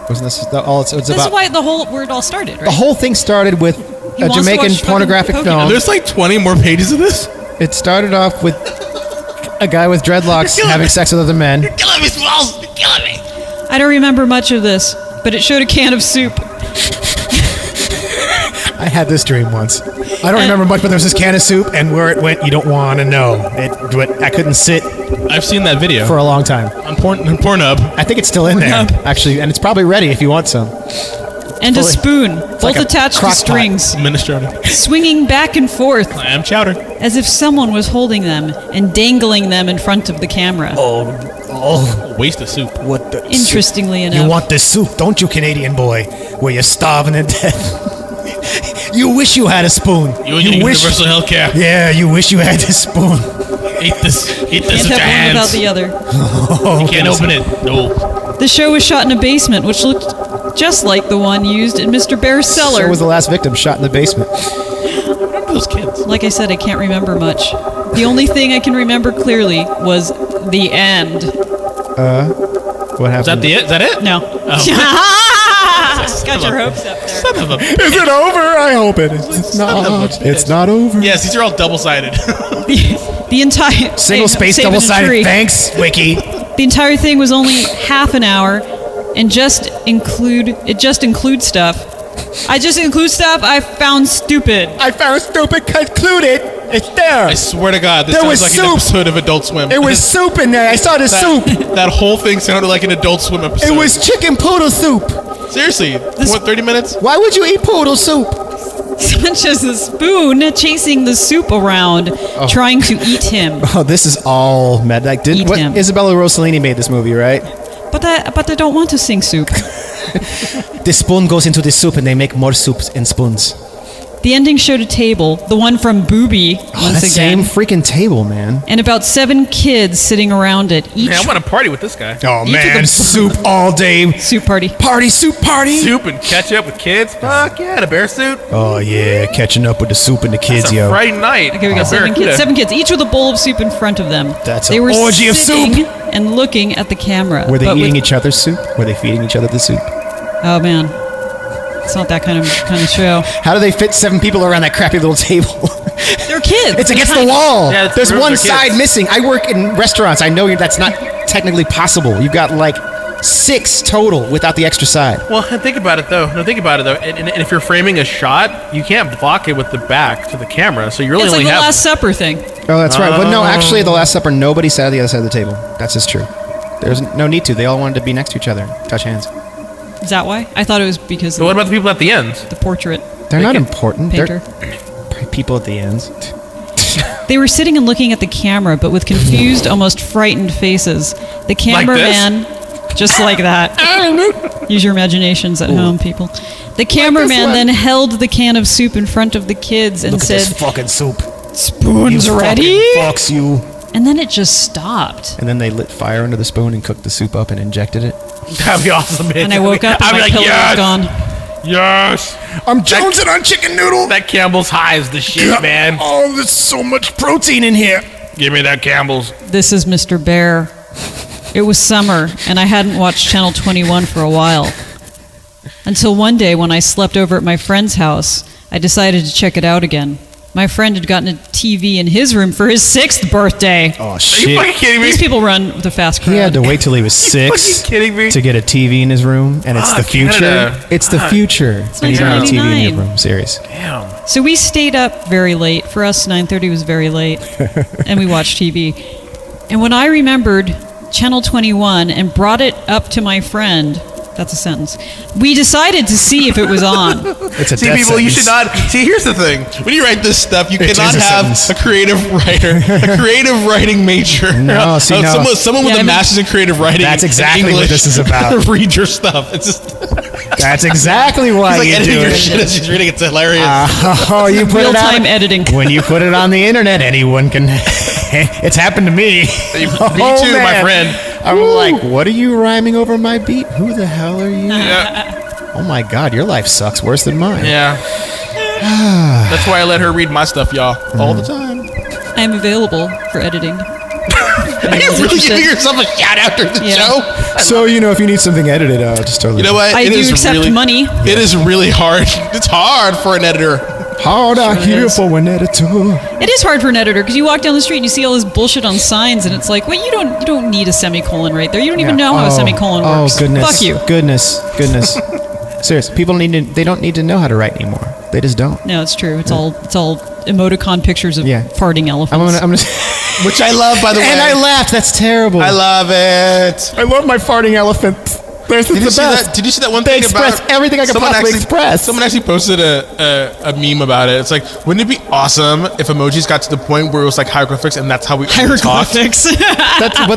Speaker 4: Wasn't this all it's
Speaker 2: This
Speaker 4: about?
Speaker 2: is why where it all started, right?
Speaker 4: The whole thing started with
Speaker 2: He
Speaker 4: a
Speaker 2: wants to
Speaker 4: Jamaican
Speaker 2: watch fucking
Speaker 4: pornographic
Speaker 2: Pokemon.
Speaker 4: film.
Speaker 3: There's like 20 more pages of this.
Speaker 4: It started off with a guy with dreadlocks having sex with other men.
Speaker 3: Killing me, Smalls. Killing me.
Speaker 2: I don't remember much of this, but it showed a can of soup.
Speaker 4: I had this dream once. I don't remember much, but there was this can of soup, and where it went, you don't want to know. I couldn't sit
Speaker 3: I've seen that video
Speaker 4: for a long time.
Speaker 3: on Pornhub.
Speaker 4: I think it's still in there, actually, and it's probably ready if you want some.
Speaker 2: And a
Speaker 4: Fully-
Speaker 2: spoon, both
Speaker 4: like a
Speaker 2: attached to
Speaker 4: crock pot.
Speaker 2: strings,
Speaker 3: Minestrone.
Speaker 2: swinging back and forth
Speaker 3: I am chowder.
Speaker 2: as if someone was holding them and dangling them in front of the camera.
Speaker 4: Oh,
Speaker 3: Waste of soup.
Speaker 4: what the?
Speaker 2: Interestingly
Speaker 4: You
Speaker 2: enough.
Speaker 4: want this soup, don't you, Canadian boy? Where you're starving to death. You wish you had a spoon.
Speaker 3: You and your
Speaker 4: wish.
Speaker 3: universal health care.
Speaker 4: Yeah, you wish you had this spoon.
Speaker 3: Eat this
Speaker 2: Can't
Speaker 3: with your
Speaker 2: have one without
Speaker 3: hands.
Speaker 2: the other.
Speaker 3: You can't open it. No.
Speaker 2: The show was shot in a basement, which looked just like the one used in Mr. Bear's cellar.
Speaker 4: So was the last victim shot in the basement.
Speaker 3: Remember those kids?
Speaker 2: Like I said, I can't remember much. The only thing I can remember clearly was the end.
Speaker 4: What happened?
Speaker 3: Is that it?
Speaker 2: No. Got your hopes up there.
Speaker 3: Son of a
Speaker 4: Is it over? I hope it is. It's not. It's not over.
Speaker 3: Yes, these are all double-sided.
Speaker 2: The entire
Speaker 4: Single space,
Speaker 2: saving a
Speaker 4: double-sided.
Speaker 2: tree.
Speaker 4: Thanks, Wiki.
Speaker 2: The entire thing was only half an hour, and just include stuff. I just include stuff I found stupid.
Speaker 4: I found stupid. Concluded. It's there.
Speaker 3: I swear to God, this
Speaker 4: There
Speaker 3: sounds
Speaker 4: was
Speaker 3: like
Speaker 4: soup.
Speaker 3: an episode of Adult Swim.
Speaker 4: It was soup in there. I saw the soup.
Speaker 3: That whole thing sounded like an Adult Swim episode.
Speaker 4: It was chicken poodle soup.
Speaker 3: Seriously, what, 30 minutes?
Speaker 4: Why would you eat poodle soup?
Speaker 2: Such as the spoon chasing the soup around, trying to eat him.
Speaker 4: Oh, this is all mad. Like,
Speaker 2: Eat him.
Speaker 4: Isabella Rossellini made this movie, right?
Speaker 2: But I don't want to sing soup.
Speaker 4: The spoon goes into the soup, and they make more soups in spoons.
Speaker 2: The ending showed a table, the one from Booby, once
Speaker 4: that
Speaker 2: again,
Speaker 4: same freaking table, man.
Speaker 2: and about 7 kids sitting around it. Each
Speaker 3: Man, I want to party with this guy.
Speaker 4: Oh
Speaker 2: Each of
Speaker 4: man,
Speaker 2: them-
Speaker 4: soup all day.
Speaker 2: soup party.
Speaker 4: Party, soup party.
Speaker 3: Soup and ketchup with kids? Fuck yeah, the bear suit.
Speaker 4: Oh yeah, catching up with the soup and the kids,
Speaker 3: It's a
Speaker 4: yo.
Speaker 3: Friday night.
Speaker 2: Okay, we got 7
Speaker 3: Barracuda.
Speaker 2: kids. 7 kids, each with a bowl of soup in front of them.
Speaker 4: That's
Speaker 2: they
Speaker 4: an
Speaker 2: were
Speaker 4: orgy of
Speaker 2: sitting
Speaker 4: soup.
Speaker 2: and looking at the camera.
Speaker 4: Were they
Speaker 2: but
Speaker 4: eating
Speaker 2: with-
Speaker 4: each other's soup? Were they feeding each other the soup?
Speaker 2: Oh man, it's not that kind of show.
Speaker 4: How do they fit 7 people around that crappy little table?
Speaker 2: They're kids.
Speaker 4: It's
Speaker 2: They're
Speaker 4: against the
Speaker 2: tiny.
Speaker 4: wall.
Speaker 3: Yeah, it's
Speaker 4: There's
Speaker 3: the room,
Speaker 4: one
Speaker 3: they're kids.
Speaker 4: side missing. I work in restaurants. I know that's not technically possible. You've got like 6 total without the extra side.
Speaker 3: Well, think about it though. And if you're framing a shot, you can't block it with the back to the camera, so you really
Speaker 2: It's like
Speaker 3: only
Speaker 2: the
Speaker 3: have.
Speaker 2: Last Supper thing.
Speaker 4: Oh, that's right. But no, actually, the Last Supper, nobody sat at the other side of the table. That's just true. There's no need to. They all wanted to be next to each other, touch hands.
Speaker 2: Is that why? I thought it was because
Speaker 3: So what about the people at the end?
Speaker 2: the portrait
Speaker 4: They're not
Speaker 3: can-
Speaker 4: important.
Speaker 2: painter.
Speaker 4: They're people at the ends.
Speaker 2: They were sitting and looking at the camera, but with confused, almost frightened faces. The cameraman, just like that. Use your imaginations at home, people. The cameraman
Speaker 4: one.
Speaker 2: then held the can of soup in front of the kids and
Speaker 4: Look at
Speaker 2: said,
Speaker 4: this fucking soup.
Speaker 2: "Spoons
Speaker 4: You
Speaker 2: ready?"
Speaker 4: fucking fucks you.
Speaker 2: And then it just stopped.
Speaker 4: And then they lit fire under the spoon and cooked the soup up and injected it.
Speaker 3: That'd be awesome. Man.
Speaker 2: And I woke up and
Speaker 3: I'd be
Speaker 2: my
Speaker 3: like,
Speaker 2: pillow
Speaker 3: yes,
Speaker 2: was gone.
Speaker 3: yes.
Speaker 4: I'm jonesing on chicken noodle.
Speaker 3: That Campbell's high is the shit, man.
Speaker 4: Oh, there's so much protein in here.
Speaker 3: Give me that Campbell's.
Speaker 2: This is Mr. Bear. It was summer, and I hadn't watched Channel 21 for a while. Until one day when I slept over at my friend's house, I decided to check it out again. My friend had gotten a TV in his room for his 6th birthday.
Speaker 4: Oh,
Speaker 3: Are you
Speaker 4: shit.
Speaker 3: fucking kidding me?
Speaker 2: These people run with a fast crowd.
Speaker 4: He had to wait till he was 6
Speaker 3: fucking kidding me?
Speaker 4: to get a TV in his room, and it's the future.
Speaker 3: Canada.
Speaker 4: It's the future. And he's got a TV in
Speaker 2: 1999.
Speaker 4: your room. Serious.
Speaker 3: Damn.
Speaker 2: So we stayed up very late. For us, 9:30 was very late, and we watched TV. And when I remembered Channel 21 and brought it up to my friend, that's a sentence, we decided to see if it was on.
Speaker 4: It's a
Speaker 3: See,
Speaker 4: death
Speaker 3: people, you should
Speaker 4: sentence.
Speaker 3: not. See, here's the thing. When you write this stuff, you
Speaker 4: It
Speaker 3: cannot
Speaker 4: is a
Speaker 3: have
Speaker 4: sentence.
Speaker 3: a creative writer, a creative writing major.
Speaker 4: No, see, no.
Speaker 3: Someone with
Speaker 2: Yeah,
Speaker 3: a
Speaker 2: I mean-
Speaker 3: master's in creative writing.
Speaker 4: That's
Speaker 3: in
Speaker 4: exactly what
Speaker 3: English
Speaker 4: this is about.
Speaker 3: Read your stuff. It's just
Speaker 4: That's exactly why
Speaker 3: he's like
Speaker 4: you
Speaker 3: editing
Speaker 4: do
Speaker 3: your
Speaker 4: it.
Speaker 3: shit as he's reading. It's hilarious.
Speaker 4: Oh, you put it
Speaker 2: Real-time
Speaker 4: out.
Speaker 2: editing.
Speaker 4: When you put it on the internet, anyone can. It's happened to me.
Speaker 3: Me
Speaker 4: Oh,
Speaker 3: too, my
Speaker 4: man.
Speaker 3: friend.
Speaker 4: I'm like, what are you rhyming over my beat? Who the hell are you?
Speaker 3: Yeah,
Speaker 4: Oh my god, your life sucks worse than mine.
Speaker 3: yeah. That's why I let her read my stuff, y'all, all the time.
Speaker 2: I am available for editing.
Speaker 3: Are you really
Speaker 2: interested.
Speaker 3: giving yourself a shout out after the
Speaker 2: Yeah.
Speaker 3: show?
Speaker 4: So if you need something edited, just totally.
Speaker 3: You know what?
Speaker 2: I
Speaker 3: It
Speaker 2: do
Speaker 3: is
Speaker 2: accept
Speaker 3: really,
Speaker 2: money.
Speaker 3: It is really hard. It's hard for an editor.
Speaker 4: Hard out
Speaker 2: Sure it
Speaker 4: here
Speaker 2: is.
Speaker 4: for an editor.
Speaker 2: It is hard for an editor because you walk down the street and you see all this bullshit on signs, and it's like, well, you don't need a semicolon right there. You don't even know how a semicolon works.
Speaker 4: Oh goodness.
Speaker 2: Fuck you.
Speaker 4: Goodness. Serious. People they don't need to know how to write anymore. They just don't.
Speaker 2: No, it's true. It's all emoticon pictures of
Speaker 4: Yeah.
Speaker 2: farting elephants.
Speaker 4: I'm gonna
Speaker 3: Which I love, by the way.
Speaker 4: and I laughed. That's terrible.
Speaker 3: I love it.
Speaker 4: I love my farting elephant. There's
Speaker 3: Did you see that? Did you see that one
Speaker 4: They
Speaker 3: thing
Speaker 4: express
Speaker 3: about
Speaker 4: everything I could
Speaker 3: someone
Speaker 4: possibly
Speaker 3: actually-
Speaker 4: express.
Speaker 3: Someone actually posted a meme about it. It's like, wouldn't it be awesome if emojis got to the point where it was like hieroglyphics and that's how we talked?
Speaker 2: Hieroglyphics.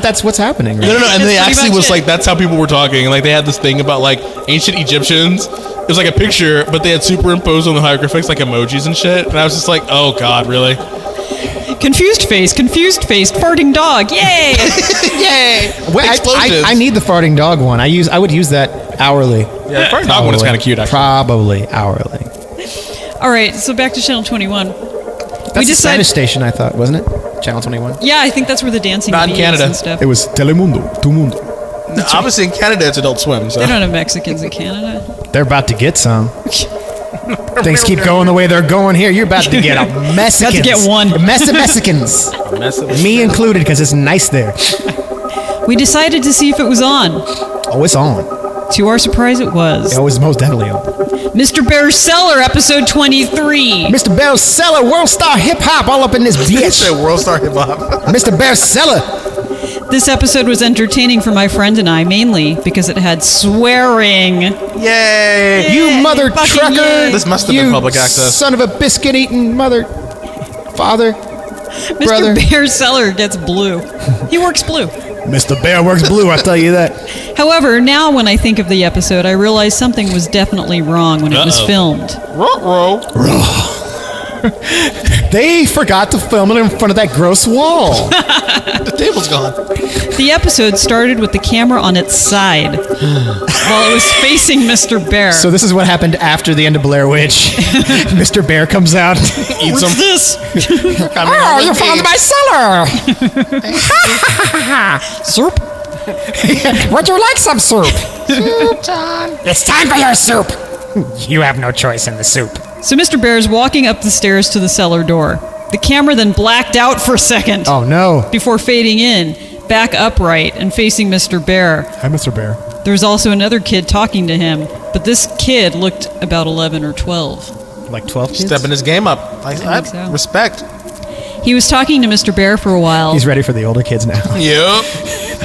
Speaker 4: That's what's happening. Right?
Speaker 3: No. And
Speaker 2: That's
Speaker 3: they
Speaker 2: pretty
Speaker 3: actually
Speaker 2: much
Speaker 3: was
Speaker 2: it.
Speaker 3: like, that's how people were talking. And like they had this thing about like ancient Egyptians. It was like a picture, but they had superimposed on the hieroglyphics like emojis and shit. And I was just like, oh god, really?
Speaker 2: confused face, farting dog. Yay!
Speaker 3: Yay!
Speaker 4: Wait,
Speaker 3: Explosions.
Speaker 4: I need the farting dog one. I would use that hourly.
Speaker 3: Yeah, the farting dog one is kind of cute, actually.
Speaker 4: Probably hourly.
Speaker 2: All right, so back to Channel 21.
Speaker 4: That's
Speaker 2: we
Speaker 4: the
Speaker 2: decided.
Speaker 4: Spanish station, I thought, wasn't it? Channel 21.
Speaker 2: Yeah, I think that's where the dancing
Speaker 3: Not in
Speaker 2: bees
Speaker 3: Canada.
Speaker 2: and stuff.
Speaker 4: It was Telemundo, Tu Mundo.
Speaker 3: No, obviously in Canada it's Adult Swim. So.
Speaker 2: They don't have Mexicans in Canada.
Speaker 4: They're about to get some. Things keep going the way they're going here. You're about to get a Mexicans.
Speaker 2: About to get one.
Speaker 4: A mess of Mexicans. Me included, because it's nice there.
Speaker 2: We decided to see if it was on.
Speaker 4: Oh, it's on.
Speaker 2: To our surprise, it was.
Speaker 4: It was most definitely on.
Speaker 2: Mr. Bear Cellar, episode 23.
Speaker 4: Mr. Bear Cellar, World Star Hip Hop, all up in this bitch.
Speaker 3: World Star Hip Hop.
Speaker 4: Mr. Bear Cellar.
Speaker 2: This episode was entertaining for my friend and I, mainly because it had swearing.
Speaker 3: Yay!
Speaker 4: You mother
Speaker 2: Fucking
Speaker 4: trucker.
Speaker 2: yay.
Speaker 3: This must have been public access.
Speaker 4: Son of a biscuit eating mother. Father.
Speaker 2: Mr.
Speaker 4: Brother.
Speaker 2: Bear Cellar gets blue. He works blue.
Speaker 4: Mr. Bear works blue, I'll tell you that.
Speaker 2: However, now when I think of the episode, I realize something was definitely wrong when it was filmed.
Speaker 4: They forgot to film it in front of that gross wall.
Speaker 3: The table's gone.
Speaker 2: The episode started with the camera on its side while it was facing Mr. Bear.
Speaker 4: So this is what happened after the end of Blair Witch. Mr. Bear comes out.
Speaker 3: Eat some.
Speaker 2: this?
Speaker 4: Oh, you found my cellar!
Speaker 2: Soup?
Speaker 4: Would you like some soup? Soup time. It's time for your soup. You have no choice in the soup.
Speaker 2: So Mr. Bear's walking up the stairs to the cellar door. The camera then blacked out for a second.
Speaker 4: Oh, no.
Speaker 2: Before fading in, back upright and facing Mr. Bear.
Speaker 4: Hi, Mr. Bear.
Speaker 2: There was also another kid talking to him, but this kid looked about 11 or 12.
Speaker 4: Like 12 kids?
Speaker 3: Stepping his game up. I
Speaker 2: think so.
Speaker 3: Respect.
Speaker 2: He was talking to Mr. Bear for a while.
Speaker 4: He's ready for the older kids now.
Speaker 3: Yep.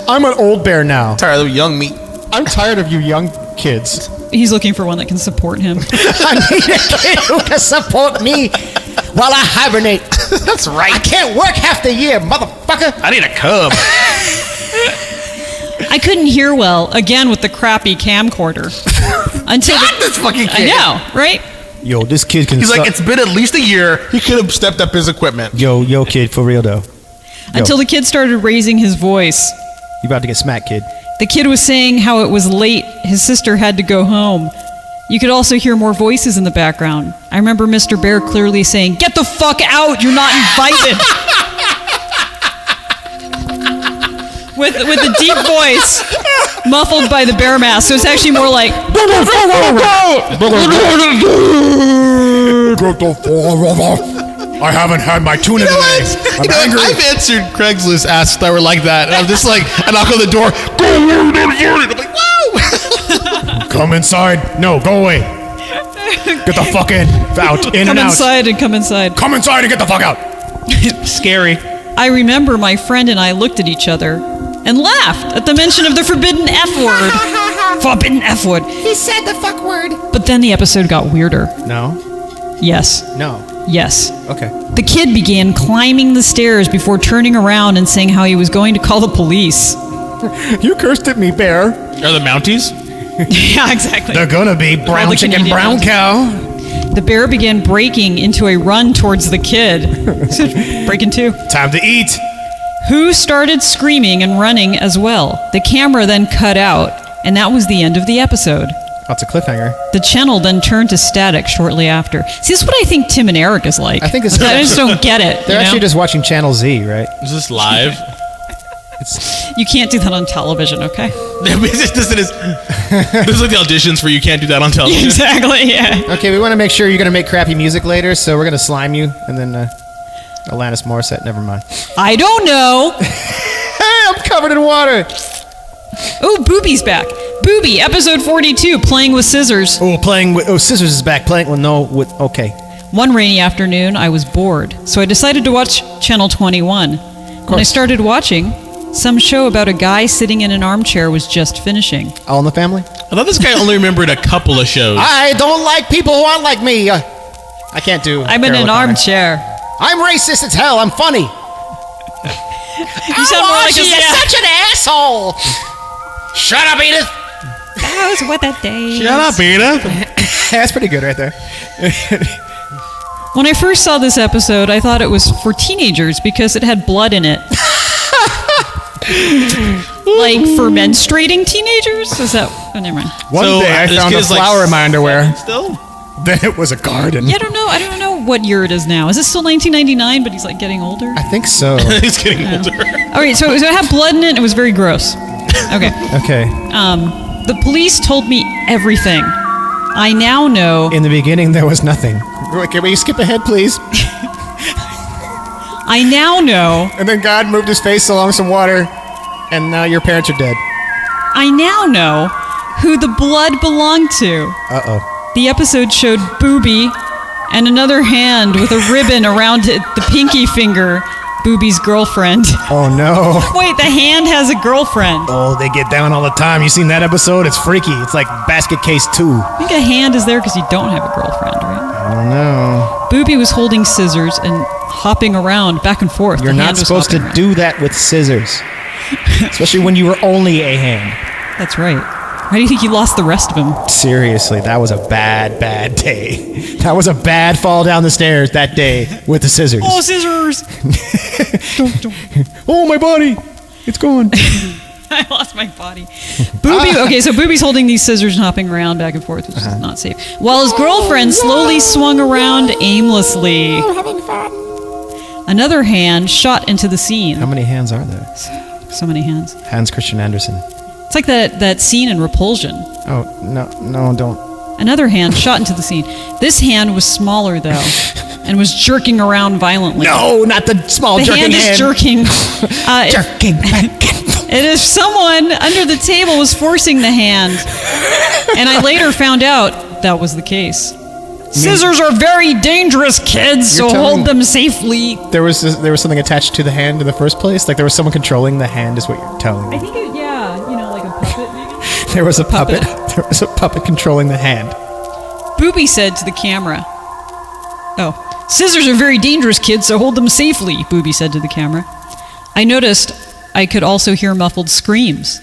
Speaker 4: I'm an old bear now.
Speaker 3: Tired of the young meat.
Speaker 4: I'm tired of you young kids.
Speaker 2: He's looking for one that can support him.
Speaker 4: I need a kid who can support me while I hibernate.
Speaker 3: That's right.
Speaker 4: I can't work half the year, motherfucker.
Speaker 3: I need a cub.
Speaker 2: I couldn't hear well, again with the crappy camcorder. Until
Speaker 3: this fucking
Speaker 2: I
Speaker 3: kid.
Speaker 2: know, right?
Speaker 4: Yo, this kid can
Speaker 3: He's like, it's been at least a year. He could have stepped up his equipment.
Speaker 4: Yo, kid, for real, though.
Speaker 2: Until the kid started raising his voice.
Speaker 4: You about to get smacked, kid.
Speaker 2: The kid was saying how it was late, his sister had to go home. You could also hear more voices in the background. I remember Mr. Bear clearly saying, "Get the fuck out, you're not invited." with a deep voice, muffled by the bear mask, so it's actually more like,
Speaker 4: I haven't had my tuna today. I'm angry.
Speaker 3: I've answered Craigslist asks that were like that, and I'm just like, I knock on the door. I'm like, whoa!
Speaker 4: Come inside. No, go away. Get the fuck in. Out. In
Speaker 2: come
Speaker 4: and out.
Speaker 2: inside and come inside.
Speaker 4: Come inside and get the fuck out. Scary.
Speaker 2: I remember my friend and I looked at each other and laughed at the mention of the forbidden F word. Forbidden F word.
Speaker 5: He said the fuck word.
Speaker 2: But then the episode got weirder.
Speaker 4: No.
Speaker 2: Yes.
Speaker 4: No.
Speaker 2: Yes.
Speaker 4: Okay.
Speaker 2: The kid began climbing the stairs before turning around and saying how he was going to call the police.
Speaker 4: You cursed at me, bear.
Speaker 3: Are the Mounties?
Speaker 2: Yeah, exactly.
Speaker 4: They're gonna be brown
Speaker 2: the
Speaker 4: chicken,
Speaker 2: Canadian
Speaker 4: brown
Speaker 2: ones.
Speaker 4: cow.
Speaker 2: The bear began breaking into a run towards the kid. Breaking two.
Speaker 4: Time to eat.
Speaker 2: Who started screaming and running as well. The camera then cut out, and that was the end of the episode.
Speaker 4: That's a cliffhanger.
Speaker 2: The channel then turned to static shortly after. See, this is what I think Tim and Eric is like.
Speaker 4: I think it's-
Speaker 2: I just don't get it.
Speaker 4: They're actually just watching Channel Z, right?
Speaker 3: Is this live?
Speaker 2: You can't do that on television, okay?
Speaker 3: this is like the auditions for you can't do that on television.
Speaker 2: Exactly, yeah.
Speaker 4: Okay, we want to make sure you're gonna make crappy music later, so we're gonna slime you, and then Alanis Morissette. Never mind.
Speaker 2: I don't know.
Speaker 4: Hey, I'm covered in water.
Speaker 2: Oh, Booby's back. Booby, episode 42, playing with scissors.
Speaker 4: Oh, playing with. Oh, Scissors is back. Playing. Well, no. With. Okay.
Speaker 2: One rainy afternoon, I was bored, so I decided to watch Channel 21. When I started watching, some show about a guy sitting in an armchair was just finishing.
Speaker 4: All in the Family.
Speaker 3: I thought this guy only remembered a couple of shows.
Speaker 4: I don't like people who aren't like me. I can't do.
Speaker 2: I'm in
Speaker 4: Carol
Speaker 2: an
Speaker 4: O'Connor.
Speaker 2: armchair.
Speaker 4: I'm racist as hell. I'm funny.
Speaker 2: You sound more like a
Speaker 4: such an asshole. Shut up, Edith.
Speaker 2: That was what that day.
Speaker 3: Shut up, Edith.
Speaker 4: That's pretty good right there.
Speaker 2: When I first saw this episode, I thought it was for teenagers because it had blood in it. Like for menstruating teenagers? Is that? Oh, never mind.
Speaker 4: One
Speaker 3: So,
Speaker 4: day I
Speaker 3: this
Speaker 4: found a
Speaker 3: kid's like
Speaker 4: flower in my underwear.
Speaker 3: Still?
Speaker 4: Then it was a garden.
Speaker 2: Yeah, I don't know. I don't know what year it is now. Is it still 1999? But he's like getting older.
Speaker 4: I think so.
Speaker 3: He's getting older.
Speaker 2: All right, so it had blood in it. And it was very gross. Okay.
Speaker 4: Okay.
Speaker 2: The police told me everything. I now know.
Speaker 4: In the beginning, there was nothing. Can we skip ahead, please?
Speaker 2: I now know.
Speaker 4: And then God moved his face along some water, and now your parents are dead.
Speaker 2: I now know who the blood belonged to.
Speaker 4: Uh-oh.
Speaker 2: The episode showed Booby and another hand with a ribbon around it, the pinky finger, Booby's girlfriend.
Speaker 4: Oh, no.
Speaker 2: Wait, the hand has a girlfriend.
Speaker 4: Oh, they get down all the time. You seen that episode? It's freaky. It's like Basket Case 2.
Speaker 2: I think a hand is there because you don't have a girlfriend, right?
Speaker 4: I don't know.
Speaker 2: Booby was holding scissors and hopping around back and forth.
Speaker 4: You're not supposed to do that with scissors. Especially when you were only a hand.
Speaker 2: That's right. Why do you think you lost the rest of them?
Speaker 4: Seriously, that was a bad, bad day. That was a bad fall down the stairs that day with the scissors.
Speaker 2: Oh, scissors! don't.
Speaker 4: Oh, my body! It's gone.
Speaker 2: I lost my body. Booby. Okay, so Booby's holding these scissors and hopping around back and forth, which is not safe. While his girlfriend slowly swung around aimlessly.
Speaker 5: Having fun.
Speaker 2: Another hand shot into the scene.
Speaker 4: How many hands are there?
Speaker 2: So many hands.
Speaker 4: Hans Christian Andersen.
Speaker 2: It's like that scene in Repulsion.
Speaker 4: Oh, no, don't.
Speaker 2: Another hand shot into the scene. This hand was smaller, though, and was jerking around violently.
Speaker 4: No, not the small
Speaker 2: The
Speaker 4: jerking
Speaker 2: hand is jerking.
Speaker 4: Jerking back and forth.
Speaker 2: And if someone under the table was forcing the hand, and I later found out that was the case. Scissors are very dangerous, kids, so hold them safely.
Speaker 4: There was something attached to the hand in the first place? Like there was someone controlling the hand is what you're telling me.
Speaker 2: I think like a puppet maybe?
Speaker 4: There was a puppet. There was a puppet controlling the hand.
Speaker 2: Booby said to the camera. Oh, scissors are very dangerous, kids, so hold them safely, Booby said to the camera. I noticed I could also hear muffled screams.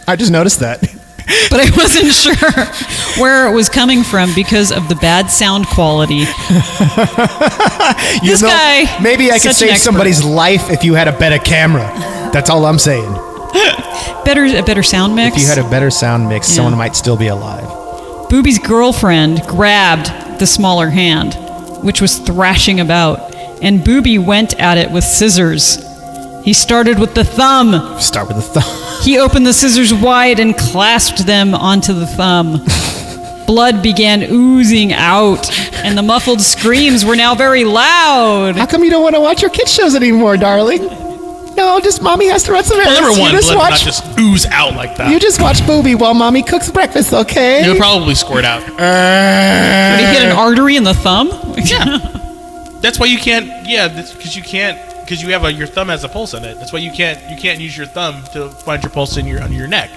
Speaker 4: I just noticed that.
Speaker 2: But I wasn't sure where it was coming from because of the bad sound quality. This guy,
Speaker 4: maybe I could save somebody's life if you had a better camera. That's all I'm saying.
Speaker 2: A better sound mix?
Speaker 4: If you had a better sound mix, someone might still be alive.
Speaker 2: Booby's girlfriend grabbed the smaller hand, which was thrashing about, and Booby went at it with scissors. He started with the thumb.
Speaker 4: Start with the thumb.
Speaker 2: He opened the scissors wide and clasped them onto the thumb. Blood began oozing out, and the muffled screams were now very loud.
Speaker 4: How come you don't want to watch your kids' shows anymore, darling? No, just mommy has to run some errands.
Speaker 3: Well, number one, blood would not just ooze out like that.
Speaker 4: You just watch Booby while mommy cooks breakfast, okay?
Speaker 3: It would probably squirt out.
Speaker 2: Did he hit an artery in the thumb?
Speaker 3: Yeah. That's why you can't. Yeah, because you can't. Because you have your thumb has a pulse in it. That's why you can't use your thumb to find your pulse under your neck.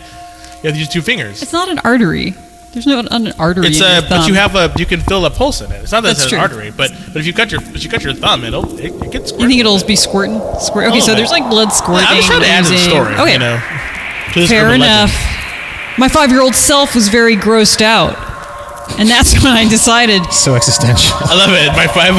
Speaker 3: You have to use 2 fingers.
Speaker 2: It's not an artery. There's no an artery in your thumb.
Speaker 3: But you can feel a pulse in it. It's not that it's an artery, but if you cut your thumb, it gets squirt.
Speaker 2: You think it'll be squirting? Okay, so there's like blood squirting.
Speaker 3: I'm just trying to add to the story.
Speaker 2: Okay, fair enough. My 5-year-old self was very grossed out. And that's when I decided.
Speaker 4: So existential.
Speaker 3: I love it. My five.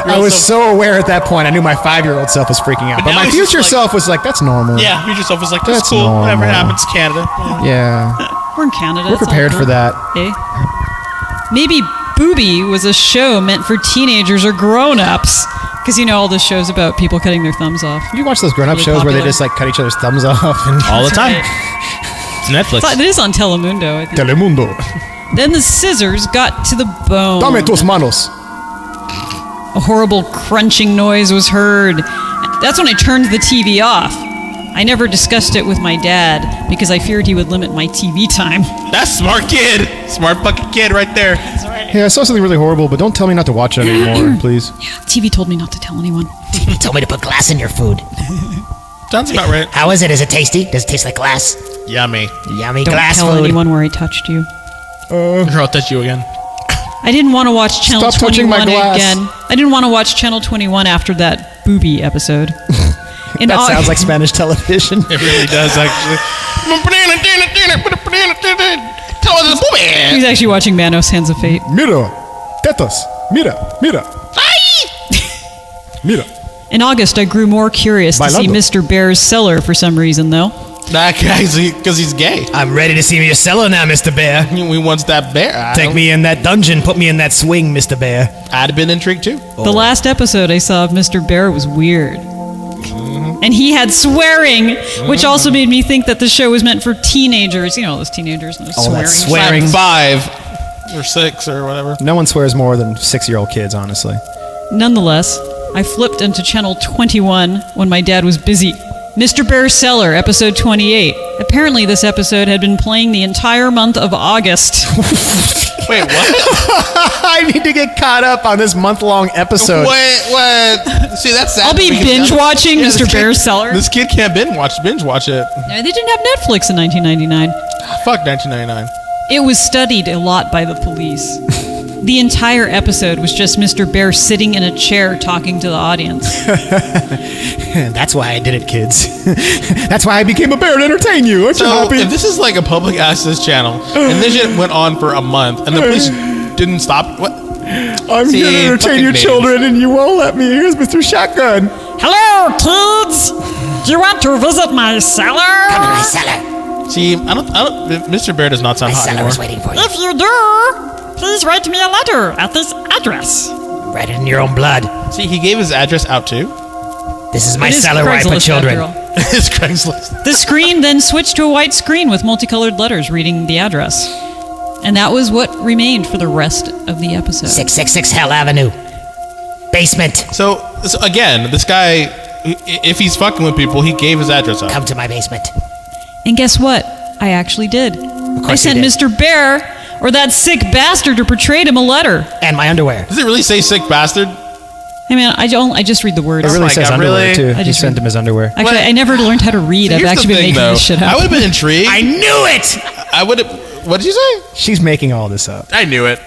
Speaker 4: I was so aware at that point. I knew my 5-year-old self was freaking out, but my future self was like, "That's normal."
Speaker 3: Yeah, future self was like, "That's cool. Normal. Whatever happens, Canada."
Speaker 4: Yeah.
Speaker 2: We're in Canada.
Speaker 4: We're prepared for that.
Speaker 2: Eh? Maybe Booby was a show meant for teenagers or grown-ups, because all the shows about people cutting their thumbs off.
Speaker 4: You watch those grown-up shows where they just like cut each other's thumbs off
Speaker 3: all the time. It's Netflix.
Speaker 2: It is on Telemundo, I think.
Speaker 4: Telemundo.
Speaker 2: Then the scissors got to the bone.
Speaker 4: Dame tus manos.
Speaker 2: A horrible crunching noise was heard. That's when I turned the TV off. I never discussed it with my dad because I feared he would limit my TV time.
Speaker 3: That's smart kid. Smart fucking kid right there. That's right.
Speaker 4: Yeah, I saw something really horrible, but don't tell me not to watch it anymore, please.
Speaker 2: Yeah, TV told me not to tell anyone.
Speaker 5: TV told me to put glass in your food.
Speaker 3: Sounds about right.
Speaker 5: How is it? Is it tasty? Does it taste like glass?
Speaker 3: Yummy.
Speaker 5: Yummy
Speaker 2: Don't
Speaker 5: glass
Speaker 2: tell
Speaker 5: food.
Speaker 2: anyone where I touched you.
Speaker 3: I'll touch you again.
Speaker 2: I didn't want to watch Channel
Speaker 4: Stop touching
Speaker 2: 21
Speaker 4: my glass.
Speaker 2: again. I didn't want to watch Channel 21 after that Booby episode.
Speaker 4: That sounds like Spanish television.
Speaker 3: It really does, actually.
Speaker 2: He's actually watching Manos Hands of Fate.
Speaker 4: Mira, tetas, mira. Mira.
Speaker 2: In August, I grew more curious to see Mr. Bear's cellar for some reason, though.
Speaker 3: That guy's because he's gay.
Speaker 5: I'm ready to see your cellar now, Mr. Bear.
Speaker 3: We wants that bear.
Speaker 5: Take me in that dungeon. Put me in that swing, Mr. Bear.
Speaker 3: I'd have been intrigued too.
Speaker 2: The last episode I saw of Mr. Bear was weird. And he had swearing, which also made me think that the show was meant for teenagers. You know, those teenagers and those
Speaker 4: All that
Speaker 2: swearing.
Speaker 4: swearing.
Speaker 3: 5 or 6 or whatever.
Speaker 4: No one swears more than 6-year-old kids, honestly.
Speaker 2: Nonetheless, I flipped into channel 21 when my dad was busy. Mr. Bear's Cellar, episode 28. Apparently, this episode had been playing the entire month of August.
Speaker 3: Wait, what?
Speaker 4: I need to get caught up on this month-long episode.
Speaker 3: What? See, that's sad.
Speaker 2: I'll be binge watching
Speaker 3: this
Speaker 2: Mr.
Speaker 3: kid-
Speaker 2: Bear's Cellar.
Speaker 3: This kid can't binge watch it.
Speaker 2: No, they didn't have Netflix in 1999.
Speaker 3: Fuck 1999.
Speaker 2: It was studied a lot by the police. The entire episode was just Mr. Bear sitting in a chair talking to the audience.
Speaker 4: That's why I did it, kids. That's why I became a bear to entertain you. Aren't you
Speaker 3: So
Speaker 4: happy?
Speaker 3: if this is like a public access channel, and this shit went on for a month, and the police didn't stop, what?
Speaker 4: I'm here to entertain your children, and you won't let me. Here's Mr. Shotgun.
Speaker 7: Hello, kids. Do you want to visit my cellar?
Speaker 5: Come to my cellar.
Speaker 3: See, I don't. Mr. Bear does not sound
Speaker 5: My
Speaker 3: hot
Speaker 5: cellar
Speaker 3: anymore.
Speaker 5: is waiting for you.
Speaker 7: If you do, please write me a letter at this address.
Speaker 5: Write it in your own blood.
Speaker 3: See, he gave his address out too.
Speaker 5: This is my
Speaker 2: It is
Speaker 5: cellar where I put
Speaker 2: Craigslist,
Speaker 5: children.
Speaker 2: after all.
Speaker 3: His Craigslist.
Speaker 2: The screen then switched to a white screen with multicolored letters reading the address. And that was what remained for the rest of the episode.
Speaker 5: 666 Hell Avenue. Basement.
Speaker 3: So again, this guy, if he's fucking with people, he gave his address out.
Speaker 5: Come to my basement.
Speaker 2: And guess what? I actually did. I sent
Speaker 5: you did.
Speaker 2: Mr. Bear, or that sick bastard who portrayed him, a letter.
Speaker 5: And my underwear.
Speaker 3: Does it really say sick bastard?
Speaker 2: Hey man, I just read the words.
Speaker 4: It really
Speaker 3: my
Speaker 4: says
Speaker 3: God,
Speaker 4: underwear,
Speaker 3: really?
Speaker 4: too.
Speaker 2: I
Speaker 4: He
Speaker 2: just
Speaker 4: sent
Speaker 2: read-
Speaker 4: him his underwear.
Speaker 2: Actually,
Speaker 3: What?
Speaker 2: I never learned how to read. I've
Speaker 3: Here's
Speaker 2: actually
Speaker 3: the
Speaker 2: been
Speaker 3: thing,
Speaker 2: making
Speaker 3: though.
Speaker 2: this shit up.
Speaker 3: I would have been intrigued.
Speaker 5: I knew it!
Speaker 3: I would have. What did you say?
Speaker 4: She's making all this up.
Speaker 3: I knew it.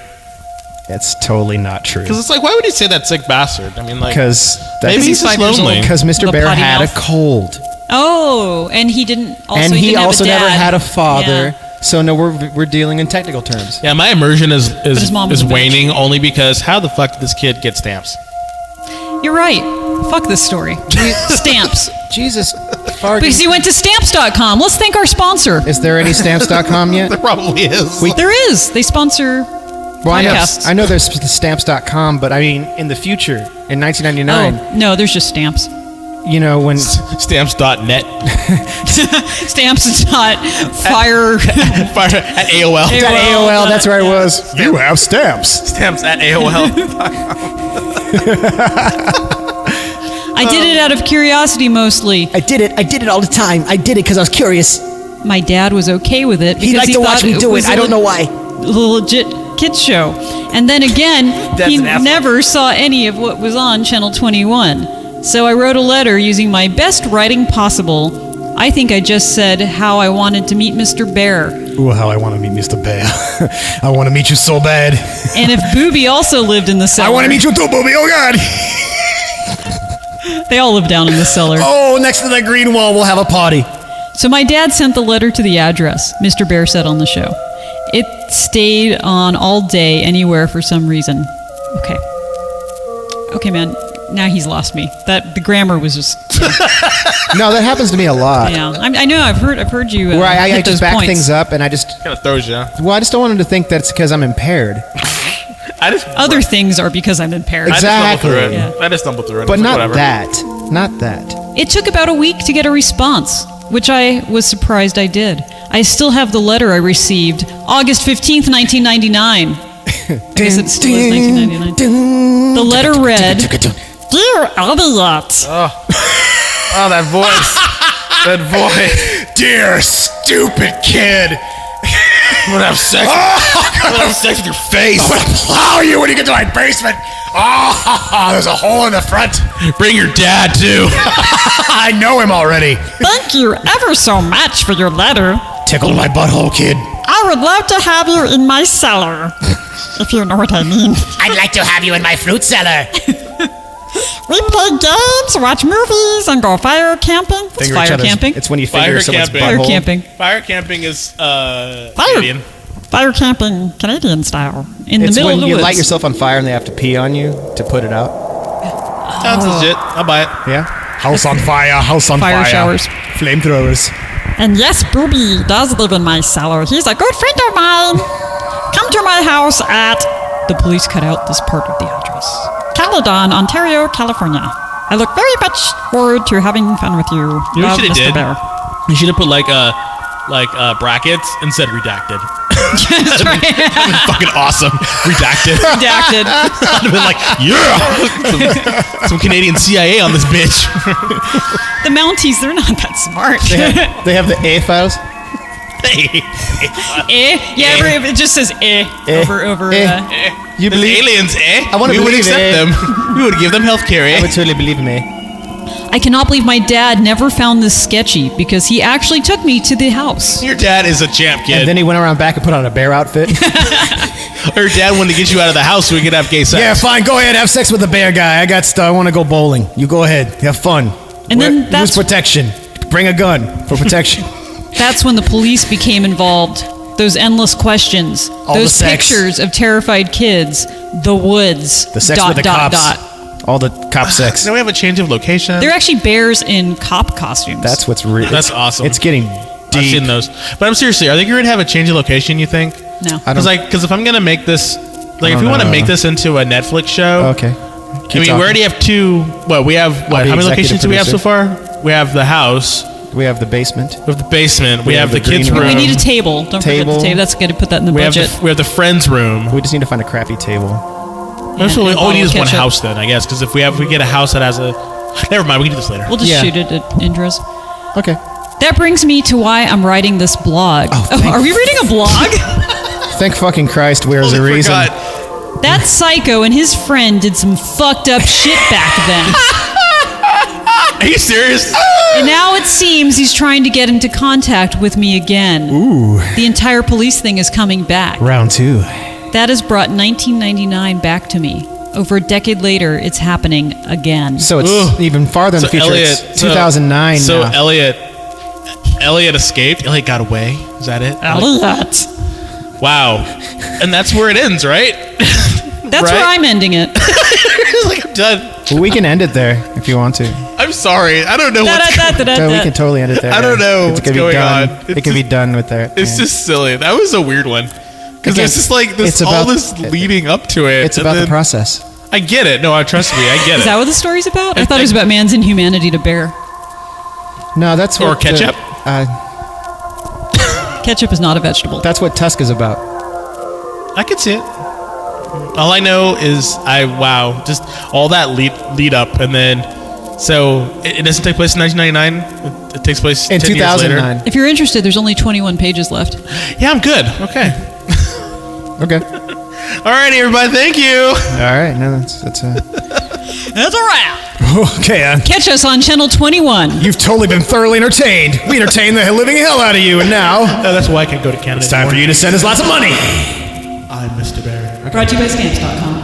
Speaker 4: It's totally not true.
Speaker 3: Because it's like, why would he say that sick bastard? I mean, like,
Speaker 4: Because
Speaker 3: maybe he's just
Speaker 2: 5 years old.
Speaker 3: lonely.
Speaker 4: Because Mr.
Speaker 2: With a
Speaker 4: Bear
Speaker 2: potty
Speaker 4: had
Speaker 2: mouth.
Speaker 4: a cold.
Speaker 2: Oh, and he didn't. Also,
Speaker 4: And he
Speaker 2: didn't
Speaker 4: also
Speaker 2: have a
Speaker 4: never
Speaker 2: dad.
Speaker 4: had a father.
Speaker 2: Yeah.
Speaker 4: So no, we're dealing in technical terms.
Speaker 3: Yeah, my immersion is
Speaker 2: his mom was a bitch.
Speaker 3: waning only because how the fuck did this kid get stamps?
Speaker 2: You're right. Fuck this story. Stamps.
Speaker 4: Jesus.
Speaker 2: Because he went to stamps.com. Let's thank our sponsor.
Speaker 4: Is there any stamps.com yet?
Speaker 3: There probably is.
Speaker 2: There is. They sponsor
Speaker 4: Well,
Speaker 2: podcasts.
Speaker 4: I know there's stamps.com, but I mean, in the future, in 1999,
Speaker 2: Oh, no, there's just stamps.
Speaker 4: you know, when
Speaker 3: Stamps.net.
Speaker 2: Stamps.fire.
Speaker 3: Fire at AOL.
Speaker 2: AOL.
Speaker 4: AOL, that's where I was. You have stamps.
Speaker 3: Stamps at AOL.
Speaker 2: I did it out of curiosity mostly.
Speaker 5: I did it all the time. I did it because I was curious.
Speaker 2: My dad was okay with it because
Speaker 5: He liked to watch
Speaker 2: thought
Speaker 5: me do
Speaker 2: was
Speaker 5: it. I don't know why.
Speaker 2: a legit kids show. And then again, he
Speaker 3: an asshole.
Speaker 2: never saw any of what was on Channel 21. So I wrote a letter using my best writing possible. I think I just said how I wanted to meet Mr. Bear.
Speaker 4: Ooh, how I want to meet Mr. Bear. I want to meet you so bad.
Speaker 2: And if Booby also lived in the cellar.
Speaker 4: I want to meet you too, Booby. Oh, God.
Speaker 2: They all live down in the cellar.
Speaker 4: Oh, next to that green wall, we'll have a party.
Speaker 2: So my dad sent the letter to the address Mr. Bear said on the show. It stayed on all day anywhere for some reason. Okay, man. Now he's lost me. The grammar was just.
Speaker 4: No, that happens to me a lot.
Speaker 2: Yeah, I know. I've heard you.
Speaker 4: Where I
Speaker 2: hit
Speaker 4: just
Speaker 2: those
Speaker 4: back
Speaker 2: points.
Speaker 4: things up, and I just,
Speaker 3: Kind of throws you.
Speaker 4: well, I just don't want him to think that it's because I'm impaired.
Speaker 2: Other things are because I'm impaired.
Speaker 4: Exactly.
Speaker 3: I just stumbled through it.
Speaker 4: But
Speaker 3: It's like,
Speaker 4: not
Speaker 3: whatever.
Speaker 4: that. Not that.
Speaker 2: It took about a week to get a response, which I was surprised I did. I still have the letter I received August 15th, 1999. I guess it still is 1999. The letter read,
Speaker 7: Dear Elliot,
Speaker 3: Oh, that voice. That voice.
Speaker 4: Dear stupid kid.
Speaker 3: I'm gonna have sex. I'm gonna have sex with your face.
Speaker 4: I'm gonna plow you when you get to my basement. Oh, there's a hole in the front.
Speaker 3: Bring your dad too.
Speaker 4: I know him already.
Speaker 7: thank you ever so much for your letter.
Speaker 4: Tickled my butthole, kid.
Speaker 7: I would love to have you in my cellar, if you know what I mean.
Speaker 5: I'd like to have you in my fruit cellar.
Speaker 7: We play games, watch movies, and go fire camping.
Speaker 2: It's fire camping.
Speaker 4: It's when you
Speaker 3: Fire
Speaker 4: finger someone's
Speaker 3: camping.
Speaker 2: Fire
Speaker 4: butthole.
Speaker 2: camping.
Speaker 3: Fire camping is
Speaker 7: Fire,
Speaker 3: Canadian.
Speaker 7: fire camping, Canadian style.
Speaker 2: In the
Speaker 4: It's
Speaker 2: middle
Speaker 4: when
Speaker 2: of the
Speaker 4: you
Speaker 2: woods.
Speaker 4: light yourself on fire and they have to pee on you to put it out.
Speaker 3: Sounds legit. I'll buy it.
Speaker 4: Yeah. House on fire. House on
Speaker 2: Fire showers.
Speaker 4: Flamethrowers.
Speaker 7: And yes, Booby does live in my cellar. He's a good friend of mine. Come to my house at
Speaker 2: The police cut out this part of the address.
Speaker 7: Caledon, Ontario, California. I look very much forward to having fun with you.
Speaker 3: You know what
Speaker 7: Love,
Speaker 3: you should have
Speaker 7: Mr.
Speaker 3: did?
Speaker 7: Bear.
Speaker 3: You should have put like brackets and said redacted.
Speaker 2: That's right.
Speaker 3: That'd been fucking awesome. Redacted.
Speaker 2: Redacted.
Speaker 3: I'd have been like, yeah, some Canadian CIA on this bitch.
Speaker 2: The Mounties, they're not that smart.
Speaker 4: They have the A files.
Speaker 2: Yeah, it just says over.
Speaker 4: You
Speaker 3: There's
Speaker 4: believe?
Speaker 3: aliens,
Speaker 4: I wanna
Speaker 3: we would
Speaker 4: believe,
Speaker 3: accept them. We would give them healthcare,
Speaker 4: I would totally believe me.
Speaker 2: I cannot believe my dad never found this sketchy because he actually took me to the house.
Speaker 3: Your dad is a champ, kid.
Speaker 4: And then he went around back and put on a bear outfit.
Speaker 3: Her dad wanted to get you out of the house so we could have gay sex.
Speaker 4: Yeah, fine. Go ahead. Have sex with the bear guy. I want to go bowling. You go ahead. Have fun.
Speaker 2: And then
Speaker 4: Use
Speaker 2: that's
Speaker 4: protection. Bring a gun for protection.
Speaker 2: That's when the police became involved. Those endless questions,
Speaker 4: All
Speaker 2: those
Speaker 4: the sex.
Speaker 2: pictures of terrified kids, the woods,
Speaker 4: The sex with the cops. All the cop sex.
Speaker 3: Now we have a change of location.
Speaker 2: They're actually bears in cop costumes.
Speaker 4: That's what's real.
Speaker 3: That's awesome.
Speaker 4: It's getting
Speaker 3: I've
Speaker 4: deep.
Speaker 3: seen those. But I'm seriously, are they going to have a change of location, you think?
Speaker 2: no.
Speaker 4: I don't-
Speaker 3: Because if I'm going to make this, like, if
Speaker 4: don't
Speaker 3: we want to
Speaker 4: know.
Speaker 3: make this into a Netflix show,
Speaker 4: Okay.
Speaker 3: I mean, we already have two. What we have? What?
Speaker 4: the
Speaker 3: How many
Speaker 4: executive
Speaker 3: locations do we have so
Speaker 4: producer.
Speaker 3: far? We have the house.
Speaker 4: We have the basement.
Speaker 3: We have the basement. We have the
Speaker 4: the
Speaker 3: kids'
Speaker 4: green
Speaker 3: room.
Speaker 2: We need a table. Don't forget
Speaker 4: Table.
Speaker 2: the table. That's good to put that in the
Speaker 3: we have
Speaker 2: budget.
Speaker 3: the friends' room.
Speaker 4: We just need to find a crappy table.
Speaker 3: That's what we,
Speaker 2: and
Speaker 3: all we need is
Speaker 2: bottle
Speaker 3: one
Speaker 2: of ketchup.
Speaker 3: house then, I guess. Because if we get a house that has a, never mind. We can do this later.
Speaker 2: We'll just
Speaker 4: Yeah.
Speaker 2: shoot it at intros.
Speaker 4: Okay.
Speaker 2: That brings me to why I'm writing this blog.
Speaker 4: thank-
Speaker 2: Are we reading a blog?
Speaker 4: Thank fucking Christ. Where's the
Speaker 3: Totally
Speaker 4: reason?
Speaker 3: forgot.
Speaker 2: That psycho and his friend did some fucked up shit back then.
Speaker 3: Are you serious?
Speaker 2: And now it seems he's trying to get into contact with me again.
Speaker 4: Ooh.
Speaker 2: The entire police thing is coming back.
Speaker 4: Round 2.
Speaker 2: That has brought 1999 back to me. Over a decade later, it's happening again.
Speaker 4: So it's
Speaker 3: Ugh.
Speaker 4: even farther in the future. It's 2009
Speaker 3: So
Speaker 4: now.
Speaker 3: Elliot escaped. Elliot got away. Is that it?
Speaker 2: Elliot.
Speaker 3: Wow. And that's where it ends, right?
Speaker 2: That's
Speaker 3: Right?
Speaker 2: where I'm ending it.
Speaker 3: Like I'm done.
Speaker 4: Well, we can end it there if you want to.
Speaker 3: I'm sorry. I don't know what's going on.
Speaker 4: So we can totally end it there.
Speaker 3: I don't know
Speaker 4: It's
Speaker 3: what's
Speaker 4: gonna be
Speaker 3: going
Speaker 4: done.
Speaker 3: on.
Speaker 4: It can be done with that.
Speaker 3: It's
Speaker 4: yeah.
Speaker 3: just silly. That was a weird one. Because
Speaker 4: Again,
Speaker 3: it's just like this,
Speaker 4: it's about-
Speaker 3: all this leading up to it.
Speaker 4: It's
Speaker 3: and
Speaker 4: about the
Speaker 3: then-
Speaker 4: process.
Speaker 3: I get it. No, trust me. I get
Speaker 2: Is
Speaker 3: it.
Speaker 2: that what the story's about? I thought it was about man's inhumanity to bear.
Speaker 4: No, that's
Speaker 3: Or
Speaker 4: what
Speaker 3: ketchup?
Speaker 2: Ketchup is not a vegetable.
Speaker 4: That's what Tusk is about.
Speaker 3: I could see it. All I know is just all that lead up, and then so it doesn't take place in 1999. It takes place
Speaker 4: In
Speaker 3: 10 years later.
Speaker 4: 2009.
Speaker 2: If you're interested, there's only 21 pages left.
Speaker 3: Yeah, I'm good. Okay.
Speaker 4: Okay.
Speaker 3: All right, everybody. Thank you.
Speaker 4: All right. No, that's
Speaker 2: That's a wrap.
Speaker 4: okay.
Speaker 2: Catch us on Channel 21.
Speaker 4: You've totally been thoroughly entertained. We entertained the living hell out of you, and now
Speaker 3: No, that's why I can go to Canada.
Speaker 4: it's time for you to send us lots of money.
Speaker 3: I'm Mr. Barry.
Speaker 2: Brought to you by Scamps.com.